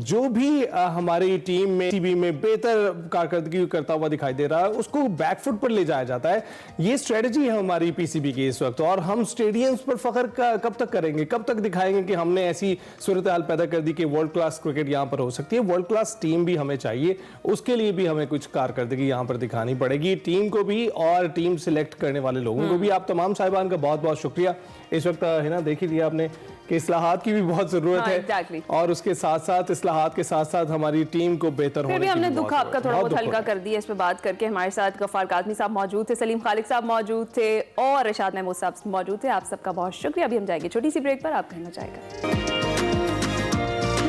जो भी हमारी टीम में टीवी में बेहतर कारकर्दगी करता हुआ दिखाई दे रहा है उसको बैकफुट पर ले जाया जाता है। ये स्ट्रेटजी है हमारी पीसीबी की इस वक्त, और हम स्टेडियम्स पर फख्र कब तक करेंगे, कब तक दिखाएंगे कि हमने ऐसी सूरत हाल पैदा कर दी कि वर्ल्ड क्लास क्रिकेट यहाँ पर हो सकती है। वर्ल्ड क्लास टीम भी हमें चाहिए, उसके लिए भी हमें कुछ कारकर्दगी यहाँ पर दिखानी पड़ेगी, टीम को भी और टीम सिलेक्ट करने वाले लोगों को भी। आप तमाम साहिबान का बहुत बहुत शुक्रिया। इस वक्त है ना, देख ही लिया आपने कि इस्लाहात की भी बहुत जरूरत है, exactly. और उसके साथ साथ इस्लाहात के साथ साथ हमारी टीम को बेहतर होने फिर भी की हमने भी दुख बहुत आपका जरूरत थोड़ा है। बहुत बहुत हल्का दुख हो कर दिया इस पे बात करके। हमारे साथ गफ्फार काज़मी साहब मौजूद थे, सलीम खालिक साहब मौजूद थे और इरशाद महमूद साहब मौजूद थे। आप सबका बहुत शुक्रिया। अभी हम जाएंगे छोटी सी ब्रेक पर, आप कहना चाहेगा।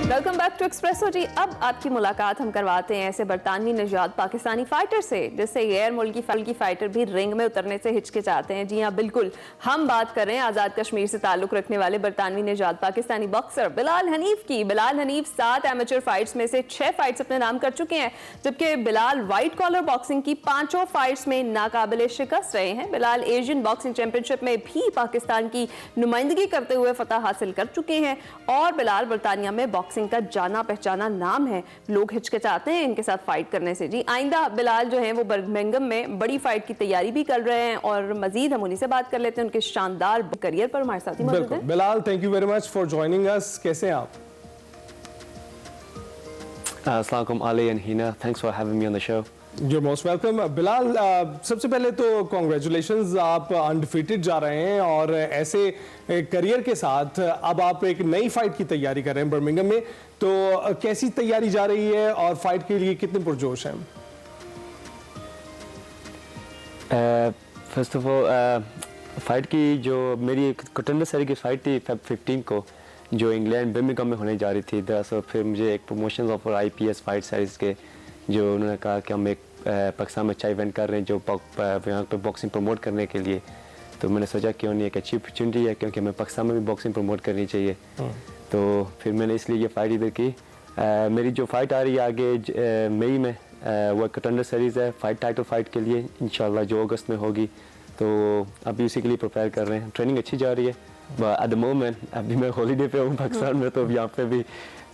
वेलकम बैक टू एक्सप्रेसो जी। अब आपकी मुलाकात हम करवाते हैं ऐसे बरतानवी नजात पाकिस्तानी फाइटर से जिससे गैर मुल्की की फाइटर भी रिंग में उतरने से हिचकिचाते हैं। जी हाँ, बिल्कुल, हम बात कर रहे हैं आज़ाद कश्मीर से ताल्लुक रखने वाले बरतानवी नजात पाकिस्तानी बॉक्सर बिलाल हनीफ की। बिलाल हनीफ 7 एमेचर फाइट्स में से 6 फाइट्स अपने नाम कर चुके हैं, जबकि बिलाल व्हाइट कॉलर बॉक्सिंग की 5 फाइट्स में नाकाबिले शिकस्त रहे हैं। बिलाल एशियन बॉक्सिंग चैंपियनशिप में भी पाकिस्तान की नुमाइंदगी करते हुए फतह हासिल कर चुके हैं, और बिलाल बरतानिया में बॉक्सिंग का जाना पहचाना नाम है। लोग हिचकिचाते हैं इनके साथ फाइट करने से। जी, आइंदा बिलाल जो है वो बर्मिंघम में बड़ी फाइट की तैयारी भी कर रहे हैं, और मजीद हम उन्हीं से बात कर लेते हैं उनके शानदार करियर पर। हमारे साथ ही मौजूद हैं Bilal, thank you very much for joining us. कैसे हैं आप? Assalamu alaikum, Ali and Hina. Thanks for having me on the show. You're most welcome. Bilal, सबसे पहले तो कॉन्ग्रेचुलेशंस, आप अनडिफीटेड जा रहे हैं और ऐसे करियर के साथ अब आप एक नई फाइट की तैयारी कर रहे हैं बर्मिंघम में, तो कैसी तैयारी जा रही है और फाइट के लिए कितने पुरजोश हैं? फर्स्ट ऑफ ऑल फाइट की जो मेरी कंटेंडर सीरीज की फाइट थी Feb 15 को जो इंग्लैंड बर्मिंघम में होने जा रही थी, दरअसल फिर मुझे एक promotion offer IPS fight series के, जो उन्होंने कहा कि हम एक पाकिस्तान में अच्छा इवेंट कर रहे हैं जो यहाँ पर बॉक्सिंग प्रमोट करने के लिए, तो मैंने सोचा कि उन्हें एक अच्छी अपॉर्चुनिटी है क्योंकि हमें पाकिस्तान में भी बॉक्सिंग प्रमोट करनी चाहिए। तो फिर मैंने इसलिए ये फाइट इधर की। मेरी जो फाइट आ रही है आगे मई में, वो कंटेंडर सीरीज़ है फाइट टाइटल फाइट के लिए इंशाल्लाह, जो अगस्त में होगी। तो अभी उसी के लिए प्रिपेयर कर रहे हैं, ट्रेनिंग अच्छी जा रही है। एट द मोमेंट अभी मैं हॉलीडे पे हूँ पाकिस्तान में, तो यहाँ पे भी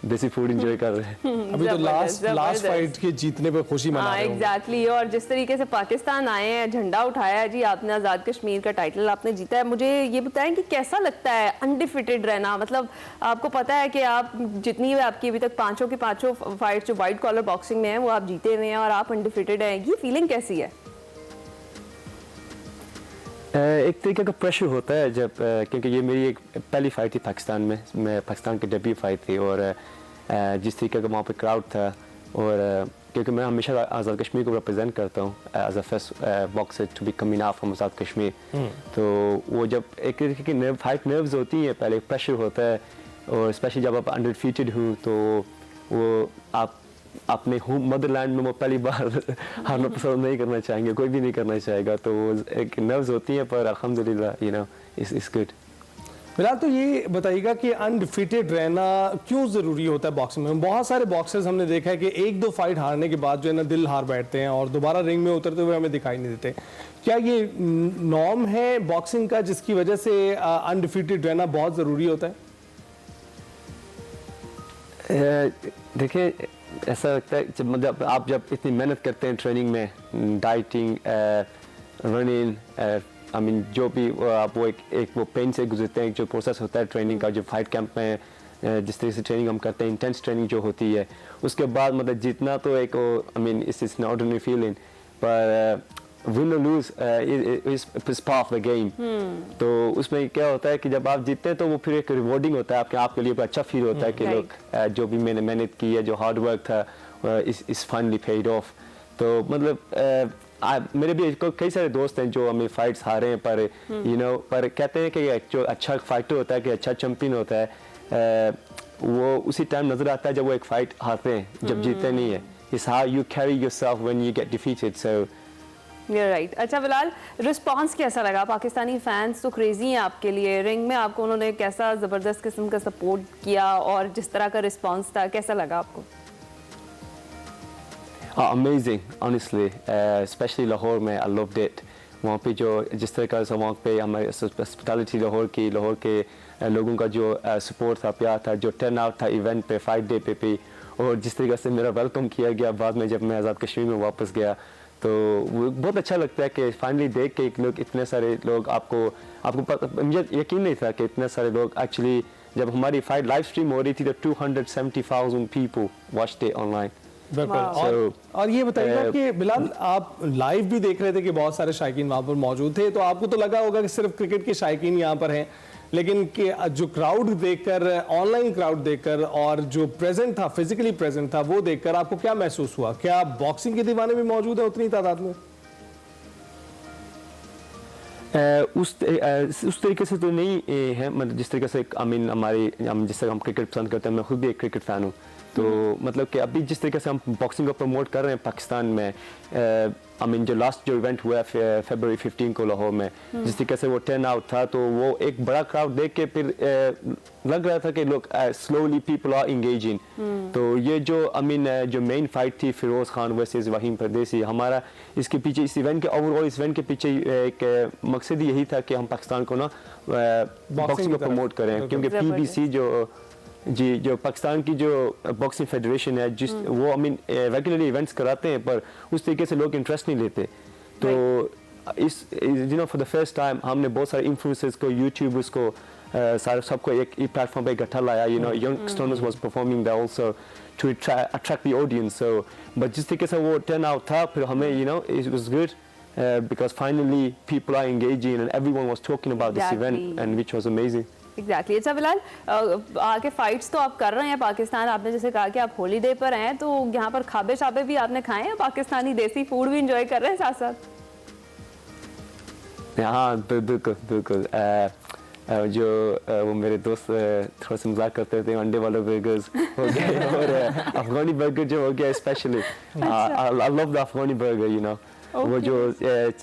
देसी फूड एंजॉय कर रहे हैं। अभी तो लास्ट फाइट के जीतने पे खुशी मना रहे हैं। एग्जैक्टली, और जिस तरीके से पाकिस्तान आए हैं, झंडा उठाया है जी आपने, आज़ाद कश्मीर का टाइटल आपने जीता है। मुझे ये बताएं कि कैसा लगता है अनडिफिटेड रहना? मतलब आपको पता है कि आप जितनी भी आपकी अभी तक पांचों की पांचों फाइट जो वाइट कॉलर बॉक्सिंग में है वो आप जीते हुए हैं और आप अनडिफिटेड हैं, ये फीलिंग कैसी है? एक तरीके का प्रेशर होता है जब क्योंकि ये मेरी एक पहली फाइट थी पाकिस्तान में, मैं पाकिस्तान की डेब्यू फाइट थी, और जिस तरीके का वहाँ पे क्राउड था, और क्योंकि मैं हमेशा आज़ाद कश्मीर को रिप्रेजेंट करता हूँ as a first boxer to be coming out from Azad Kashmir, तो वो जब एक तरीके की फाइट नर्व्स होती हैं, पहले प्रेशर होता है, और स्पेशली जब आप अनडिफीटेड हूँ तो वो आप अपने होम मदरलैंड में वो पहली बार हारना पसंद नहीं करना चाहेंगे, कोई भी नहीं करना चाहेगा, तो वो एक नर्व्स होती हैं, पर अल्हम्दुलिल्लाह यू नो इट्स गुड। फिलहाल तो ये बताइएगा कि अनडिफीटेड रहना क्यों ज़रूरी होता है बॉक्सिंग में? बहुत सारे बॉक्सर्स हमने देखा है कि 1-2 फाइट हारने के बाद जो है ना दिल हार बैठते हैं और दोबारा रिंग में उतरते हुए हमें दिखाई नहीं देते। क्या ये नॉर्म है बॉक्सिंग का जिसकी वजह से अनडिफीटेड रहना बहुत ज़रूरी होता है? देखिए, ऐसा लगता है जब मतलब आप जब इतनी मेहनत करते हैं ट्रेनिंग में, डाइटिंग, रनिंग, आई मीन जो भी आप वो एक वो पेन से गुजरते हैं, जो प्रोसेस होता है ट्रेनिंग का, जो फाइट कैंप में जिस तरह से ट्रेनिंग हम करते हैं, इंटेंस ट्रेनिंग जो होती है, उसके बाद मतलब जीतना तो एक I mean it's not ordinary feeling, पर विन और lose is part of the game. तो उसमें क्या होता है कि जब आप जीतते हैं तो वो फिर एक रिवॉर्डिंग होता है आपके लिए, अच्छा फील होता है कि लोग जो भी मैंने मेहनत की है, जो हार्ड वर्क था इस फाइनली पेड ऑफ। तो मतलब मेरे भी कई सारे दोस्त हैं जो हमें फाइट्स हारे हैं, पर यू नो पर कहते हैं कि जो अच्छा फाइटर होता है, कि अच्छा चैंपियन होता है, वो उसी टाइम नजर आता है जब वो एक फाइट हारते हैं, जब जीतते नहीं है। It's how you carry yourself when you get defeated. So You're right. अच्छा बिलाल, रिस्पांस कैसा लगा? पाकिस्तानी फैंस तो क्रेजी हैं आपके लिए, रिंग में आपको उन्होंने कैसा ज़बरदस्त किस्म का सपोर्ट किया और जिस तरह का रिस्पांस था, कैसा लगा आपको? Amazing, honestly, especially लाहौर में, I loved it. वहाँ पे जो जिस तरह का वहाँ पे हमारे हॉस्पिटैलिटी लाहौर के लोगों का जो सपोर्ट था, प्यार था, जो टर्न आउट था इवेंट पे, फाइट डे पे और जिस तरीके से मेरा वेलकम किया गया बाद में जब मैं आज़ाद कश्मीर में वापस गया, तो वो बहुत अच्छा लगता है कि फाइनली देख के एक लोग इतने सारे लोग आपको मुझे यकीन नहीं था कि इतने सारे लोग एक्चुअली जब हमारी फाइट लाइव स्ट्रीम हो रही थी तो 270,000 people watched it online. बिल्कुल। So, और ये बताइएगा कि बिलाल, आप लाइव भी देख रहे थे कि बहुत सारे शायकीन वहाँ पर मौजूद थे, तो आपको तो लगा होगा कि सिर्फ क्रिकेट के शायकीन यहाँ पर हैं, लेकिन कि जो क्राउड देखकर, ऑनलाइन क्राउड देखकर और जो प्रेजेंट था, फिजिकली प्रेजेंट था, वो देखकर आपको क्या महसूस हुआ? क्या बॉक्सिंग के दीवाने भी मौजूद है उतनी तादाद में? उस तरीके से तो नहीं है, मतलब जिस तरीके से हम जिस तरह हम क्रिकेट पसंद करते हैं, मैं खुद भी एक क्रिकेट फ़ैन हूँ, तो मतलब कि अभी जिस तरीके से हम बॉक्सिंग को प्रमोट कर रहे हैं पाकिस्तान में, जो लास्ट जो इवेंट हुआ है फरवरी 15 को लाहौर में, जिस तरीके से वो टर्न आउट था, तो वो एक बड़ा क्राउड देख के फिर लग रहा था कि लोग स्लोली पीपल आर इंगेजिंग। तो ये जो जो मेन फाइट थी फिरोज खान वर्सेस वहीम परदेसी, हमारा इसके पीछे इस इवेंट के ओवरऑल इस इवेंट के पीछे एक मकसद यही था कि हम पाकिस्तान को ना बॉक्सिंग को प्रमोट करें, क्योंकि PBC जो पाकिस्तान की जो बॉक्सिंग फेडरेशन है, जिस वो रेगुलरली इवेंट्स कराते हैं पर उस तरीके से लोग इंटरेस्ट नहीं लेते, तो इस फॉर द फर्स्ट टाइम हमने बहुत सारे इन्फ्लुएंसर्स को, यूट्यूबर्स को, सारे सबको एक प्लेटफॉर्म पे इकट्ठा लाया, youngsters was performing there also to attract the audience. So but जिस तरीके से वो टर्न आउट था, फिर हमें it was good because finally people are engaging and everyone was talking about this event and which was amazing. Exactly. अच्छा बिलाल, आके fights तो आप कर रहे हैं पाकिस्तान, आपने जैसे कहा कि आप हॉलीडे पर हैं, तो यहाँ पर खाबे शाबे भी आपने खाए हैं, पाकिस्तानी देसी फूड भी इंजॉय कर रहे हैं साथ साथ? हाँ बिल्कुल। जो वो मेरे दोस्त थोड़ा सा मजाक करते थे, अंडे वाला बर्गर्स हो गया और अफगानी बर्गर जो हो गया specially, I love the Afghani burger, वो जो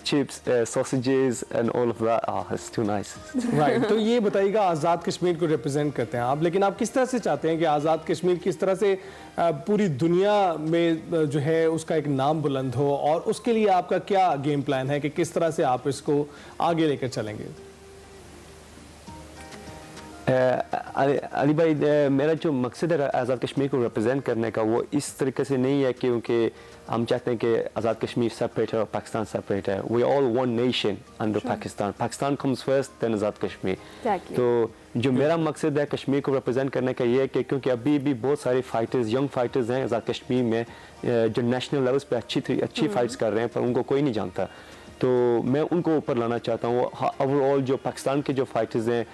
chips, sausages and all of that, it's too nice. Right. तो ये बताइएगा, आज़ाद कश्मीर को रिप्रेजेंट करते हैं आप, लेकिन आप किस तरह से चाहते हैं कि आज़ाद कश्मीर किस तरह से पूरी दुनिया में जो है उसका एक नाम बुलंद हो, और उसके लिए आपका क्या गेम प्लान है कि किस तरह से आप इसको आगे लेकर चलेंगे? अली भाई, मेरा जो मकसद है आज़ाद कश्मीर को रिप्रेजेंट करने का, वो इस तरीके से नहीं है क्योंकि हम चाहते हैं कि आज़ाद कश्मीर सेपरेट है और पाकिस्तान सेपरेट है। We all one nation under Pakistan, Pakistan comes first then Azad Kashmir. तो जो मेरा मकसद है कश्मीर को रिप्रेजेंट करने का ये है कि क्योंकि अभी भी बहुत सारे फाइटर्स, यंग फाइटर्स हैं आज़ाद कश्मीर में, जो नेशनल लेवल्स पे अच्छी फाइट्स कर रहे हैं, पर उनको कोई नहीं जानता, तो मैं उनको ऊपर लाना चाहता हूँ। ओवरऑल जो पाकिस्तान के जो फाइटर्स हैं,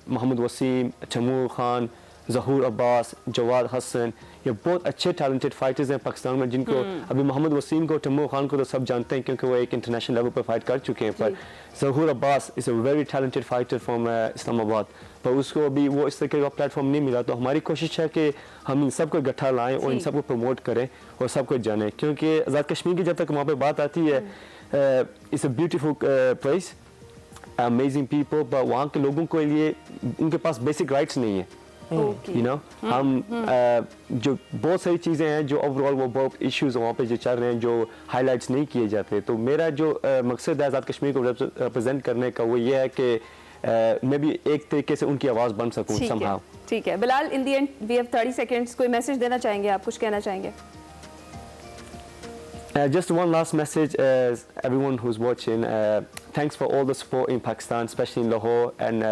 मोहम्मद वसीम, तैमूर खान, ज़हूर अब्बास, जवाद हसन, ये बहुत अच्छे टैलेंटेड फाइटर्स हैं पाकिस्तान में, जिनको अभी मोहम्मद वसीम को, तैमूर खान को तो सब जानते हैं क्योंकि वो एक इंटरनेशनल लेवल पर फाइट कर चुके हैं, पर Zahoor Abbas is a very talented fighter from Islamabad, पर उसको अभी वो इस तरीके का प्लेटफॉर्म नहीं मिला। तो हमारी कोशिश है कि हम इन सबको इकट्ठा लाएँ और इन सबको प्रमोट करें और सबको जानें, क्योंकि आज़ाद कश्मीर की जब तक वहाँ पर बात आती है, it's a beautiful place, amazing people, पर वहाँ के लोगों के लिए उनके पास बेसिक राइट्स नहीं है। हम जो बहुत सारी चीज़ें हैं जो ओवरऑल वो बहुत इश्यूज वहाँ पे जो चल रहे हैं, जो हाईलाइट्स नहीं किए जाते, तो मेरा जो मकसद है आज़ाद कश्मीर को रिप्रेजेंट करने का, वो ये है कि मैं भी एक तरीके से उनकी आवाज़ बन सकूँ somehow। ठीक है बिलाल, इन दी एंड वी हैव 30 सेकंड्स, कोई मैसेज देना चाहेंगे आप, कुछ कहना चाहेंगे? Just one last message, everyone who's watching, thanks for all the support in Pakistan, especially in Lahore and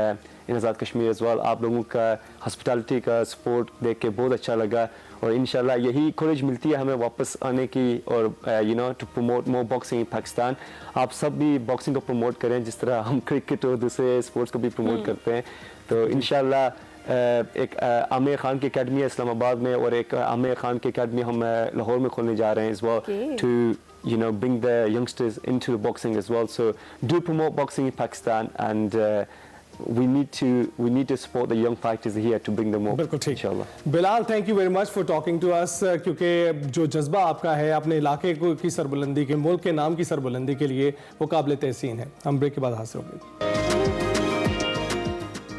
in Azad Kashmir as well. आप लोगों का hospitality का support देख के बहुत अच्छा लगा, और इंशाल्लाह यही courage मिलती है हमें वापस आने की, और to promote more boxing in Pakistan। आप सब भी boxing को promote करें जिस तरह हम cricket और दूसरे sports को भी promote करते हैं। तो इंशाल्लाह एक आमिर खान की अकेडमी है इस्लामाबाद में, और एक आमिर खान की अकेडमी हम लाहौर में खोलने जा रहे हैं as well, to bring the youngsters into the boxing as well, so do promote boxing in Pakistan, and we need to support the young fighters here to bring them up. बिल्कुल ठीक। इंशाल्लाह। Bilal, thank you very much for talking to us, क्योंकि जो जज्बा आपका है अपने इलाके की सरबुलंदी के, मुल्क के नाम की सरबुलंदी के लिए, वो काबिल तहसीन है। हम ब्रेक के बाद हाजिर होंगे।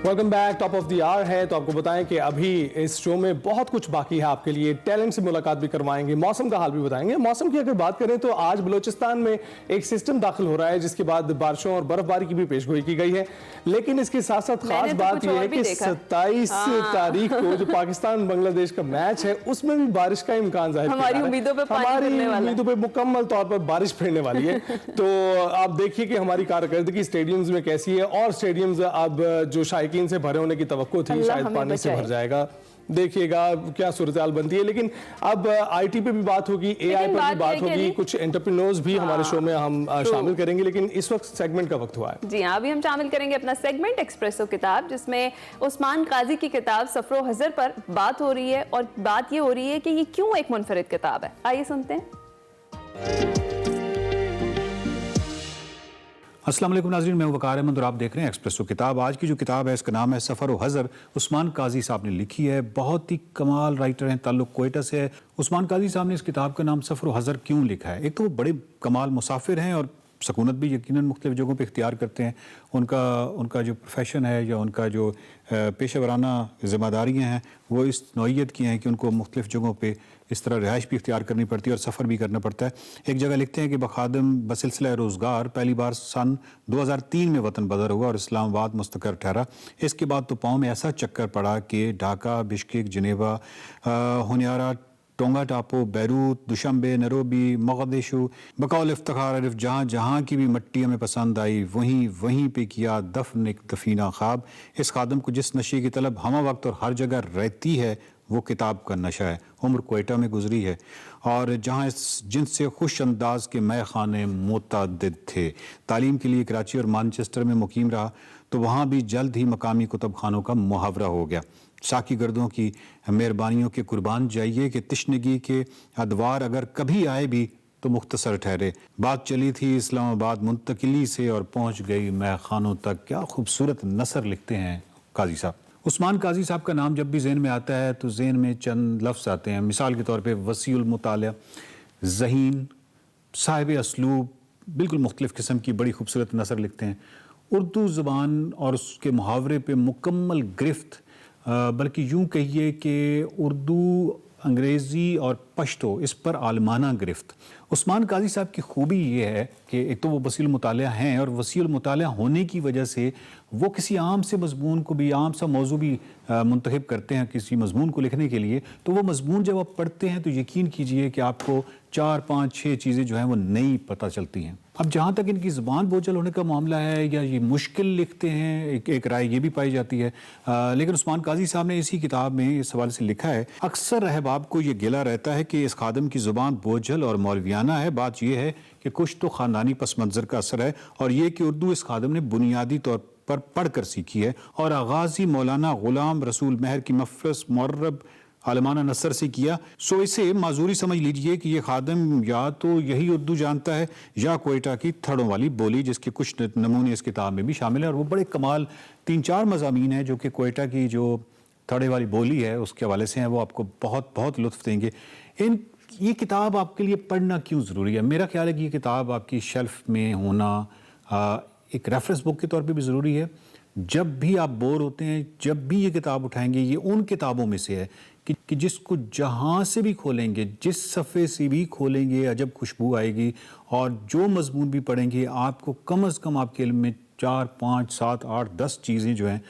Welcome back. Top of the hour है, तो आपको बताएं कि अभी इस शो में बहुत कुछ बाकी है आपके लिए। टैलेंट से मुलाकात भी करवाएंगे, मौसम का हाल भी बताएंगे। मौसम की अगर बात करें तो आज बलूचिस्तान में एक सिस्टम दाखिल हो रहा है, जिसके बाद बारिशों और बर्फबारी की भी पेशगोई की गई है। लेकिन इसके साथ साथ खास बात यह है कि 27 तारीख को जो पाकिस्तान बांग्लादेश का मैच है, उसमें भी बारिश का इम्कान जाहिर हमारी उम्मीदों पे मुकम्मल तौर पर बारिश फिरने वाली है। तो आप देखिए कि हमारी कारकर्दगी स्टेडियम्स में कैसी है, और स्टेडियम्स अब जो शायकीन से भरे होने की तवक्को थी, शायद पानी से भर जाएगा। देखिएगा क्या सूरत-ए-हाल बनती है। लेकिन अब आईटी पे भी बात होगी, एआई पर भी बात होगी, कुछ एंटरप्रेन्योर्स भी हमारे शो में हम शामिल करेंगे। लेकिन इस वक्त सेगमेंट का वक्त हुआ है। जी हाँ, अभी हम शामिल करेंगे अपना सेगमेंट एक्सप्रेसो किताब, जिसमें उस्मान काजी की किताब सफरो हजर पर बात हो रही है। और बात ये हो रही है कि ये क्यों एक मुनफरिद किताब है। आइए सुनते हैं। अस्सलाम वालेकुम नाज़रीन, मैं वकार अहमद और आप देख रहे हैं एक्सप्रेसो किताब। आज की जो किताब है, इसका नाम है सफ़र व हज़र। उस्मान काजी साहब ने लिखी है, बहुत ही कमाल राइटर हैं, ताल्लुक कोयटा से है। उस्मान काजी साहब ने इस किताब का नाम सफ़र व हज़र क्यों लिखा है? एक तो वो बड़े कमाल मुसाफिर हैं और सकूनत भी यकीनन मुख्तलिफ़ जगहों पे इख्तियार करते हैं। उनका जो प्रोफेशन है या उनका जो पेशा वराना ज़िम्मेदारियाँ हैं, वो इस नौइयत की हैं कि उनको मुख्तलिफ़ जगहों पे इस तरह रिहाइश भी इख्तियार करनी पड़ती है और सफ़र भी करना पड़ता है। एक जगह लिखते हैं कि बखादम बसिलसिला रोज़गार पहली बार सन 2003 में वतन बदर हुआ और इस्लामाबाद मुस्तकर ठहरा। इसके बाद तो पाँव में ऐसा चक्कर पड़ा कि Dhaka, Bishkek, Geneva, Honiara, tonga टापू, बैरूत, दुशंबे, नैरोबी, मोगादिशु, बकौल इफ्तिखार अरिफ, जहाँ की भी मट्टी हमें पसंद आई, वहीं पे किया दफन एक दफीना ख्वाब। इस खादम को जिस नशे की तलब हमा वक्त और हर जगह रहती है, वो किताब का नशा है। उम्र कोयटा में गुजरी है और जहाँ जिनसे खुश अंदाज के मय खाने मुतअद्दिद थे। तालीम के लिए कराची और मानचेस्टर में मुकीम रहा, तो वहाँ भी जल्द ही मकामी कुतब खानों का मुहावरा हो गया। साकी गर्दों की मेहरबानियों के कुर्बान जाइए कि तिश्नगी के अदवार अगर कभी आए भी तो मुख्तसर ठहरे। बात चली थी इस्लामाबाद मुंतकिली से और पहुँच गई मैं खानों तक। क्या खूबसूरत नसर लिखते हैं काजी साहब। उस्मान काजी साहब का नाम जब भी ज़हन में आता है तो ज़हन में चंद लफ्ज़ आते हैं। मिसाल के तौर पे वसीउल मुतालिया, ज़हीन, साहिब असलूब, बिल्कुल मुख्तलिफ़ किस्म की बड़ी खूबसूरत नसर लिखते हैं। उर्दू ज़बान और उसके मुहावरे पे मुकम्मल गिरफ्त, बल्कि यूँ कहिए कि उर्दू, अंग्रेज़ी और पश्तो इस पर आलमाना गिरफ्त। उस्मान काजी साहब की खूबी ये है कि एक तो वो वसीउल मुतालिया हैं और वसीउल मुतालिया होने की वजह से वो किसी आम से मज़मून को भी, आम सा मौजू भी मुंतखब करते हैं किसी मज़मून को लिखने के लिए। तो वो मज़मून जब आप पढ़ते हैं तो यकीन कीजिए कि आपको 4, 5, 6 चीज़ें जो हैं वो नई पता चलती हैं। अब जहाँ तक इनकी ज़ुबान बोझल होने का मामला है या ये मुश्किल लिखते हैं, एक राय ये भी पाई जाती है। लेकिन उस्मान काजी साहब ने इसी किताब में इस हवाले से लिखा है, अक्सर अहबाब को ये गिला रहता है कि इस खादम की ज़ुबान बोझल और मौलवियाना है। बात यह है कि कुछ तो ख़ानदानी पस मंज़र का असर है और ये कि उर्दू इस खादम ने बुनियादी तौर पर पढ़कर सीखी है और आगाज़ी मौलाना ग़ुलाम रसूल महर की मफरस मुअर्रब आलमाना नसर से किया। सो इसे माजूरी समझ लीजिए कि ये खादम या तो यही उर्दू जानता है या कोयटा की थड़ों वाली बोली, जिसके कुछ नमूने इस किताब में भी शामिल हैं। और वो बड़े कमाल 3-4 मज़ामीन हैं जो कि कोयटा की जो थड़े वाली बोली है उसके हवाले से हैं, वो आपको बहुत बहुत लुत्फ़ देंगे। ये किताब आपके लिए पढ़ना क्यों ज़रूरी है? मेरा ख्याल है कि ये किताब आपकी शेल्फ में होना एक रेफरेंस बुक के तौर पे भी ज़रूरी है। जब भी आप बोर होते हैं, जब भी ये किताब उठाएंगे, ये उन किताबों में से है कि जिसको जहाँ से भी खोलेंगे, जिस सफ़े से भी खोलेंगे, अजब खुशबू आएगी और जो मजमून भी पढ़ेंगे आपको कम अज़ कम आपके इल्म में 4, 5, 7, 8, 10 चीज़ें जो हैं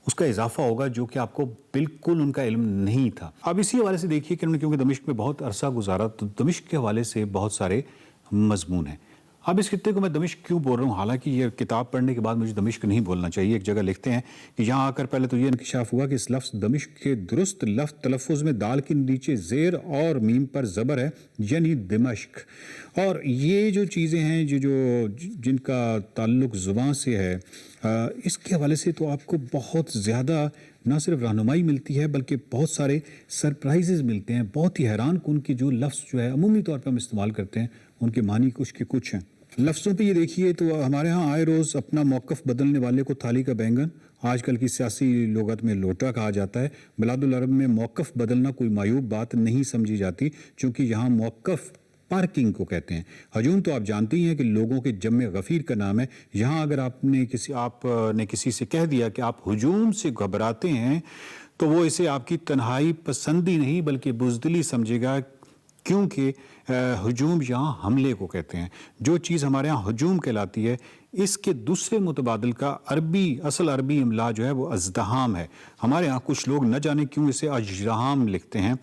उसका इजाफा होगा जो कि आपको बिल्कुल उनका इल्म नहीं था। अब इसी हवाले से देखिए कि उन्होंने क्योंकि दमिश्क में बहुत अरसा गुजारा, तो दमिश्क के हवाले से बहुत सारे मजमून हैं। अब इस खित्ते को मैं दमिश्क क्यों बोल रहा हूँ, हालांकि ये किताब पढ़ने के बाद मुझे दमिश्क नहीं बोलना चाहिए। एक जगह लिखते हैं कि यहाँ आकर पहले तो ये इंकिशाफ हुआ कि इस लफ्ज़ दमिश्क के दुरुस्त लफ्ज़ तलफ़ुज़ में दाल के नीचे ज़ेर और मीम पर ज़बर है, यानी दिमश्क। और ये जो चीज़ें हैं जिनका ताल्लुक़ ज़ुबान से है, इसके हवाले से तो आपको बहुत ज़्यादा ना सिर्फ रहनुमाई मिलती है बल्कि बहुत सारे सरप्राइजेज़ मिलते हैं। बहुत ही हैरान कुन के जो लफ्ज़ जो है अमूमी तौर पर हम इस्तेमाल करते हैं, उनके मानी कुछ के कुछ हैं। लफ्ज़ों पे ये देखिए तो हमारे यहाँ आए रोज़ अपना मौक़िफ़ बदलने वाले को थाली का बैंगन आजकल की सियासी लोगत में लोटा कहा जाता है। बिलादुल अरब में मौक़िफ़ बदलना कोई मायूब बात नहीं समझी जाती, क्योंकि यहाँ मौक़िफ़ पार्किंग को कहते हैं। हजूम तो आप जानती हैं कि लोगों के जम्मे गफ़ीर का नाम है। यहाँ अगर आपने किसी से कह दिया कि आप हजूम से घबराते हैं, तो वो इसे आपकी तन्हाई पसंदी नहीं बल्कि बुज़दिली समझेगा, क्योंकि हजूम यहाँ हमले को कहते हैं। जो चीज़ हमारे यहाँ हजूम कहलाती है, इसके दूसरे मुतबादल का असल अरबी इमला जो है वो अज़दहाम है। हमारे यहाँ कुछ लोग न जाने क्यों इसे अजराम लिखते हैं।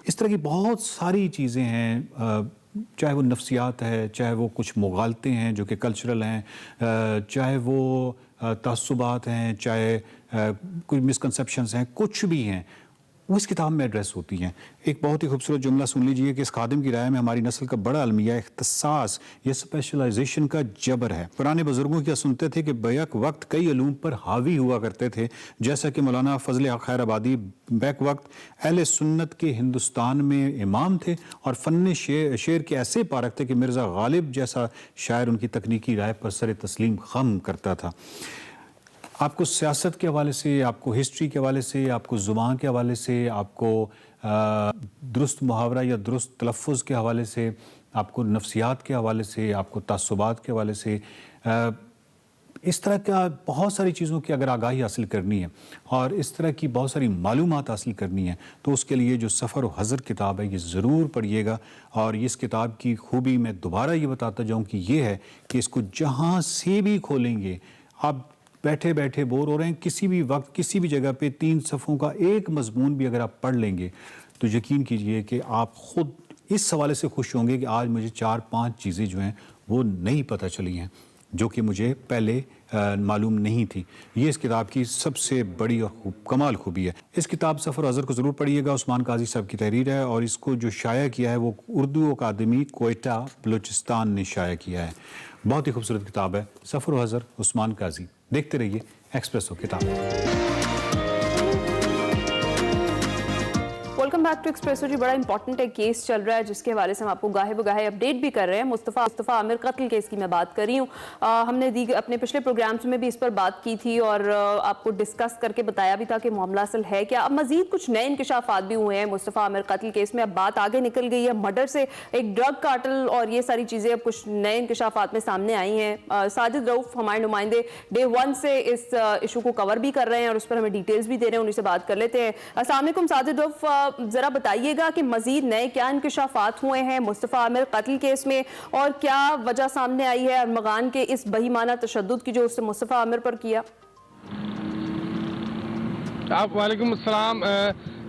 इस तरह की बहुत सारी चीज़ें हैं, चाहे वो नफ्सियात है, चाहे वो कुछ मुगालते हैं जो कि कल्चरल हैं, चाहे वो तअस्सुबात हैं, चाहे कोई मिसकंसेप्शंस हैं, कुछ भी हैं, वो इस किताब में एड्रेस होती हैं। एक बहुत ही खूबसूरत जुमला सुन लीजिए कि इस खादिम की राय में हमारी नस्ल का बड़ा अलमिया इख्तिसास या स्पेशलाइजेशन का जबर है। पुराने बुजुर्गों क्या सुनते थे कि बैक वक्त कई अलूम पर हावी हुआ करते थे, जैसा कि मौलाना फजल हक खैराबादी बैक वक्त अहले सुन्नत के हिंदुस्तान में इमाम थे और फ़न शेर के ऐसे पारक थे कि मिर्ज़ा गालिब जैसा शायर उनकी तकनीकी राय पर सर तस्लीम खम करता था। आपको सियासत के हवाले से, आपको हिस्ट्री के हवाले से, आपको ज़ुबान के हवाले से, आपको दुरुस्त मुहावरा या दुरुस्त तलफ़ुज़ के हवाले से, आपको नफ्सियात के हवाले से, आपको तअस्सुबात के हवाले से, इस तरह का बहुत सारी चीज़ों की अगर आगाही हासिल करनी है और इस तरह की बहुत सारी मालूमात हासिल करनी है, तो उसके लिए जो सफ़र व हज़र किताब है ये ज़रूर पढ़िएगा। और इस किताब की खूबी मैं दोबारा ये बताता जाऊँ कि ये है कि इसको जहाँ से भी खोलेंगे, आप बैठे बैठे बोर हो रहे हैं, किसी भी वक्त किसी भी जगह पे 3 सफ़ों का एक मजमून भी अगर आप पढ़ लेंगे, तो यकीन कीजिए कि आप ख़ुद इस हवाले से खुश होंगे कि आज मुझे 4-5 चीज़ें जो हैं वो नहीं पता चली हैं, जो कि मुझे पहले मालूम नहीं थी। ये इस किताब की सबसे बड़ी और कमाल खूबी है। इस किताब सफ़र हज़र को ज़रूर पढ़िएगा। उस्मान काजी साहब की तहरीर है और इसको जो शाया किया है वो उर्दू अकादमी कोयटा बलूचिस्तान ने शाया किया है। बहुत ही खूबसूरत किताब है सफ़र हज़र, उस्मान काजी। देखते रहिए एक्सप्रेसो किताब। वेलकम बैक टू एक्सप्रेसो जी। बड़ा इंपॉर्टेंट एक केस चल रहा है जिसके हवाले से हम आपको गाहे बगाहे अपडेट भी कर रहे हैं। मुस्तफ़ा आमिर कत्ल केस की मैं बात कर रही हूँ। हमने अपने पिछले प्रोग्राम्स में भी इस पर बात की थी और आपको डिस्कस करके बताया भी था कि मामला असल है क्या। अब मजीद कुछ नए इंकशाफात भी हुए हैं मुस्तफ़ा आमिर कत्ल केस में। अब बात आगे निकल गई है, मर्डर से एक ड्रग कार्टल और ये सारी चीज़ें अब कुछ नए इंकशाफात में सामने आई हैं। साजिद रऊफ हमारे नुमाइंदे डे 1 से इस इशू को कवर भी कर रहे हैं और उस पर हमें डिटेल्स भी दे रहे हैं, उन्हीं से बात कर लेते हैं। अस्सलाम वालेकुम साजिद रऊफ, जरा बताइएगा कि मजीद नए क्या इंकशाफात हुए हैं मुस्तफ़ा आमिर कत्ल केस में और क्या वजह सामने आई है अरमगान के इस बहीमाना तशद्दुद की जो उसने मुस्तफ़ा आमिर पर किया। वालेकुम अस्सलाम।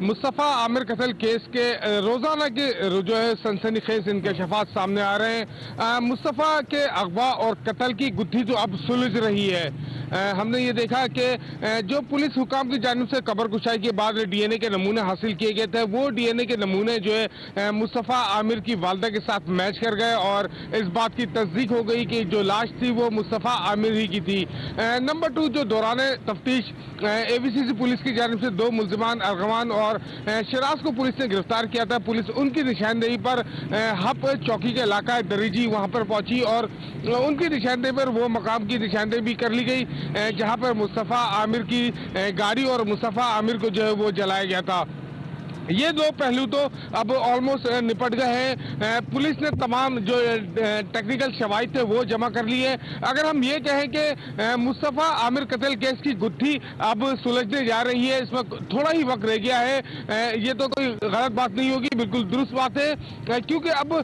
मुस्तफ़ा आमिर कत्ल केस के रोज़ाना के जो है सनसनीखेज इंकशाफात सामने आ रहे हैं। मुस्तफ़ा के अगवा और कत्ल की गुत्थी जो अब सुलझ रही है। हमने ये देखा कि जो पुलिस हुकाम की जानिब से कब्र कुशाई के बाद DNA के नमूने हासिल किए गए थे, वो DNA के नमूने जो है मुस्तफ़ा आमिर की वालदा के साथ मैच कर गए और इस बात की तस्दीक हो गई कि जो लाश थी वो मुस्तफ़ा आमिर ही की थी। नंबर 2, जो दौरान तफ्तीश ABCC पुलिस की जानिब से 2 मुल्जिमान अरगवान और शराज को पुलिस ने गिरफ्तार किया था। पुलिस उनकी निशानदेही पर हप चौकी के इलाका दरीजी वहाँ पर पहुंची और उनकी निशानदेही पर वो मकाम की निशानदेही भी कर ली गई जहां पर मुस्तफ़ा आमिर की गाड़ी और मुस्तफ़ा आमिर को जो है वो जलाया गया था। ये 2 पहलू तो अब ऑलमोस्ट निपट गए हैं। पुलिस ने तमाम जो टेक्निकल शवाहिद थे वो जमा कर लिए। अगर हम ये कहें कि मुस्तफ़ा आमिर कत्ल केस की गुत्थी अब सुलझने जा रही है, इसमें थोड़ा ही वक्त रह गया है, ये तो कोई गलत बात नहीं होगी, बिल्कुल दुरुस्त बात है, क्योंकि अब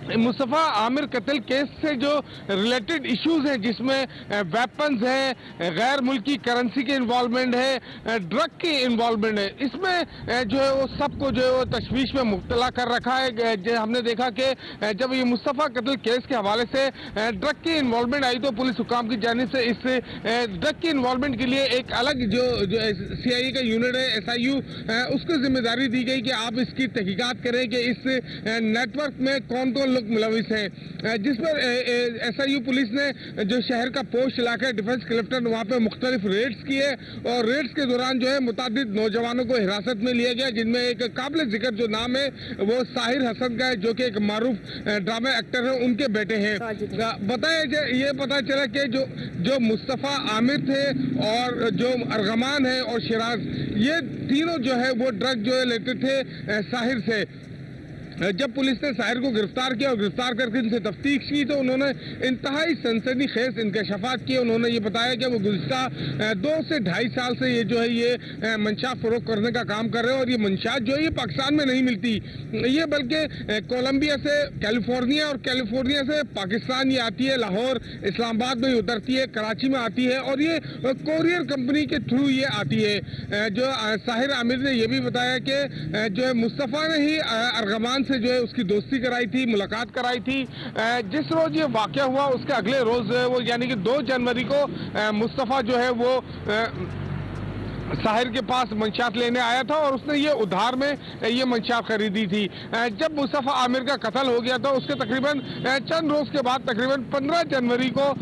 मुस्तफ़ा आमिर कत्ल केस से जो रिलेटेड इश्यूज हैं जिसमें वेपन्स हैं, गैर मुल्की करेंसी के इन्वॉल्वमेंट है, ड्रग की इन्वॉल्वमेंट है, इसमें जो है वो सबको जो है वो तशवीश में मुब्तला कर रखा है। हमने देखा कि जब ये मुस्तफ़ा कत्ल केस के हवाले से ड्रग की इन्वॉल्वमेंट आई तो पुलिस हुकाम की जानिब से इस ड्रग की इन्वॉल्वमेंट के लिए एक अलग जो CIA का यूनिट है SIU, उसको जिम्मेदारी दी गई कि आप इसकी तहकीकात करें कि इस नेटवर्क में कौन कौन लोग मुलविस हैं, जिस पर SIU पुलिस ने जो शहर का पोस्ट इलाका डिफेंस कलेक्टर वहाँ पे मुख्तलिफ रेड्स किए और रेड्स के दौरान जो है मुतादिद नौजवानों को हिरासत में लिया गया, जिनमें एक काबिल जिक्र जो नाम है वो साहिर हसन का है, जो कि एक मारूफ ड्रामा एक्टर है, उनके बेटे हैं। बताया ये पता चला कि जो मुस्तफ़ा आमिर थे और जो अरगमान है और शिराज, ये तीनों जो है वो ड्रग जो है लेते थे साहिर से। जब पुलिस ने साहिर को गिरफ्तार किया और गिरफ्तार करके इनसे तफ्तीश की तो उन्होंने इंतहाई सनसनीखेज इंकशाफात किए। उन्होंने ये बताया कि वो गुज़िश्ता 2 से 2.5 साल से ये जो है ये मंशा फरोख्त करने का काम कर रहे हैं और ये मंशात जो है ये पाकिस्तान में नहीं मिलती, ये बल्कि कोलंबिया से कैलिफोर्निया और कैलिफोर्निया से पाकिस्तान ये आती है, लाहौर इस्लामाबाद में उतरती है, कराची में आती है और ये कोरियर कंपनी के थ्रू ये आती है। जो साहिर आमिर ने यह भी बताया कि जो है मुस्तफ़ा ने ही अरगमान से जो है उसकी दोस्ती कराई थी, मुलाकात कराई थी। जिस रोज ये वाकया हुआ उसके अगले रोज वो यानी कि 2 जनवरी को मुस्तफ़ा जो है वो साहिर के पास मंशात लेने आया था और उसने ये उधार में ये मंशात खरीदी थी। जब मुस्तफ़ा आमिर का कत्ल हो गया था उसके तकरीबन चंद रोज के बाद तकरीबन 15 जनवरी को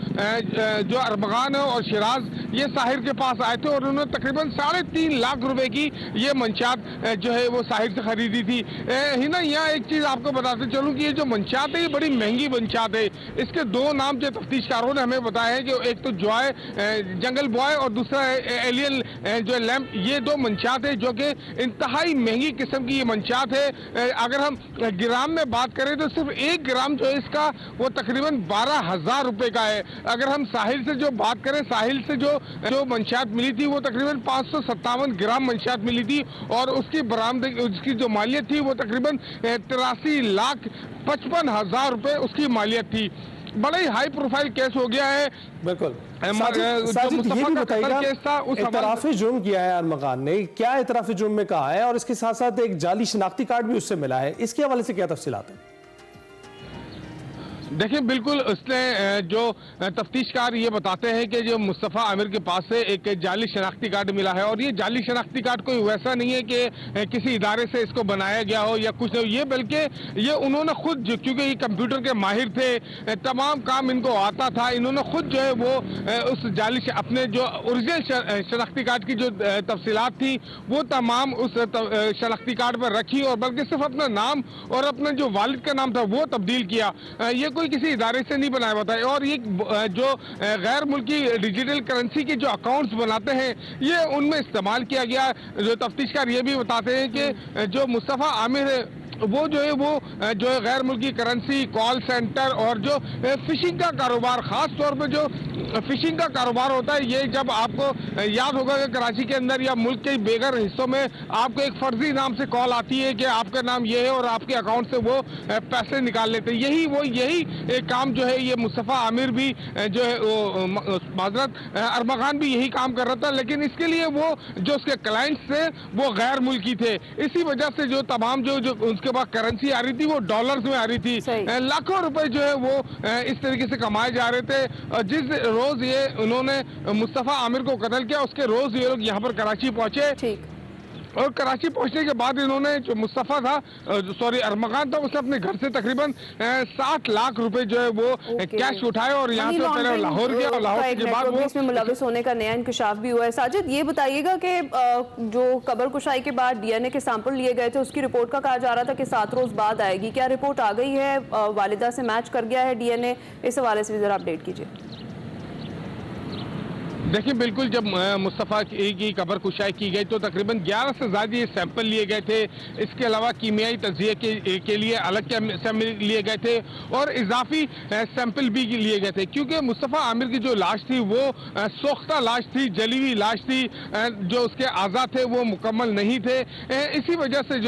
जो अरमगान है और शिराज ये साहिर के पास आए थे और उन्होंने तकरीबन 3.5 लाख रुपए की ये मंशात जो है वो साहिर से खरीदी थी। हिना यहाँ एक चीज़ आपको बताते चलूँ कि ये जो मंशात है ये बड़ी महंगी मंशात है। इसके 2 नाम जो तफ्तीशकारों ने हमें बताया है कि एक तो जॉय जंगल बॉय और दूसरा एलियन जो लैम्प, ये 2 मंशात है जो कि इंतहाई महंगी किस्म की ये मंशात है। अगर हम ग्राम में बात करें तो सिर्फ 1 ग्राम जो है इसका वो तकरीबन 12,000 रुपए का है। अगर हम साहिल से जो बात करें, साहिल से जो मंशात मिली थी वो तकरीबन 557 ग्राम मंशात मिली थी और उसकी बरामदगी उसकी जो मालियत थी वो तकरीबन 83,55,000 रुपए उसकी मालियत थी। बड़ा ही हाई प्रोफाइल केस हो गया है। बिल्कुल। साजिद ये भी बताइएगा, इतराफ़े जुर्म किया है अरमगान ने, क्या इतराफ़े जुर्म में कहा है और इसके साथ साथ एक जाली शनाख्ती कार्ड भी उससे मिला है, इसके हवाले से क्या तफसीलात है? देखिए बिल्कुल उसने जो तफ्तीशकार ये बताते हैं कि जो मुस्तफ़ा आमिर के पास से एक जाली शनाख्ती कार्ड मिला है और ये जाली शनाख्ती कार्ड कोई वैसा नहीं है कि किसी इदारे से इसको बनाया गया हो या कुछ नहीं, ये बल्कि ये उन्होंने खुद क्योंकि ये कंप्यूटर के माहिर थे, तमाम काम इनको आता था, इन्होंने खुद जो है वो उस जाली अपने जो ओरिजिनल शनाख्ती कार्ड की जो तफसीलात थी वो तमाम उस शनाख्ती कार्ड पर रखी और बल्कि सिर्फ अपना नाम और अपने जो वालिद का नाम था वो तब्दील किया। ये कोई किसी इदारे से नहीं बनाया होता है और ये जो गैर मुल्की डिजिटल करेंसी के जो अकाउंट्स बनाते हैं ये उनमें इस्तेमाल किया गया। जो तफ्तीशकार ये भी बताते हैं कि जो मुस्तफ़ा आमिर है वो जो है वो जो है गैर मुल्की करेंसी, कॉल सेंटर और जो फिशिंग का कारोबार, ख़ास तौर पे जो फिशिंग का कारोबार होता है, ये जब आपको याद होगा कि कराची के अंदर या मुल्क के बेघर हिस्सों में आपको एक फर्जी नाम से कॉल आती है कि आपका नाम ये है और आपके अकाउंट से वो पैसे निकाल लेते हैं। यही एक काम जो है ये मुस्तफ़ा आमिर भी जो है वो माजरत अरमगान भी यही काम कर रहा था, लेकिन इसके लिए वो जो उसके क्लाइंट्स थे वो गैर मुल्की थे। इसी वजह से जो तमाम जो उसके बाद करेंसी आ रही थी वो डॉलर्स में आ रही थी। लाखों रुपए जो है वो इस तरीके से कमाए जा रहे थे। जिस रोज ये उन्होंने मुस्तफ़ा आमिर को कत्ल किया उसके रोज ये लोग यहाँ पर कराची पहुंचे और कराची पहुंचने के बाद इन्होंने जो मुस्तफ़ा था अरमगान था उसने अपने घर से तकरीबन 7 लाख रुपए जो है वो कैश उठाए और यहाँ से पहले लाहौर गया और लाहौर के बाद वो इसमें मुलविस होने का नया इंकशाफ भी हुआ है। साजिद ये बताइएगा कि जो कब्र कुशाई के बाद DNA के सैंपल लिए गए थे उसकी रिपोर्ट का कहा जा रहा था कि 7 रोज बाद आएगी, क्या रिपोर्ट आ गई है? वालिदा से मैच कर गया है DNA? इस हवाले से भी जरा अपडेट कीजिए। देखिए बिल्कुल, जब मुस्तफ़ा की कब्र कुशाई की गई तो तकरीबन 11 से ज़्यादा सैंपल लिए गए थे। इसके अलावा कीमियाई तजिए के लिए अलग सैंपल लिए गए थे और इजाफी सैंपल भी लिए गए थे क्योंकि मुस्तफ़ा आमिर की जो लाश थी वो सोख्ता लाश थी, जली हुई लाश थी, जो उसके आज़ाद थे वो मुकम्मल नहीं थे। इसी वजह से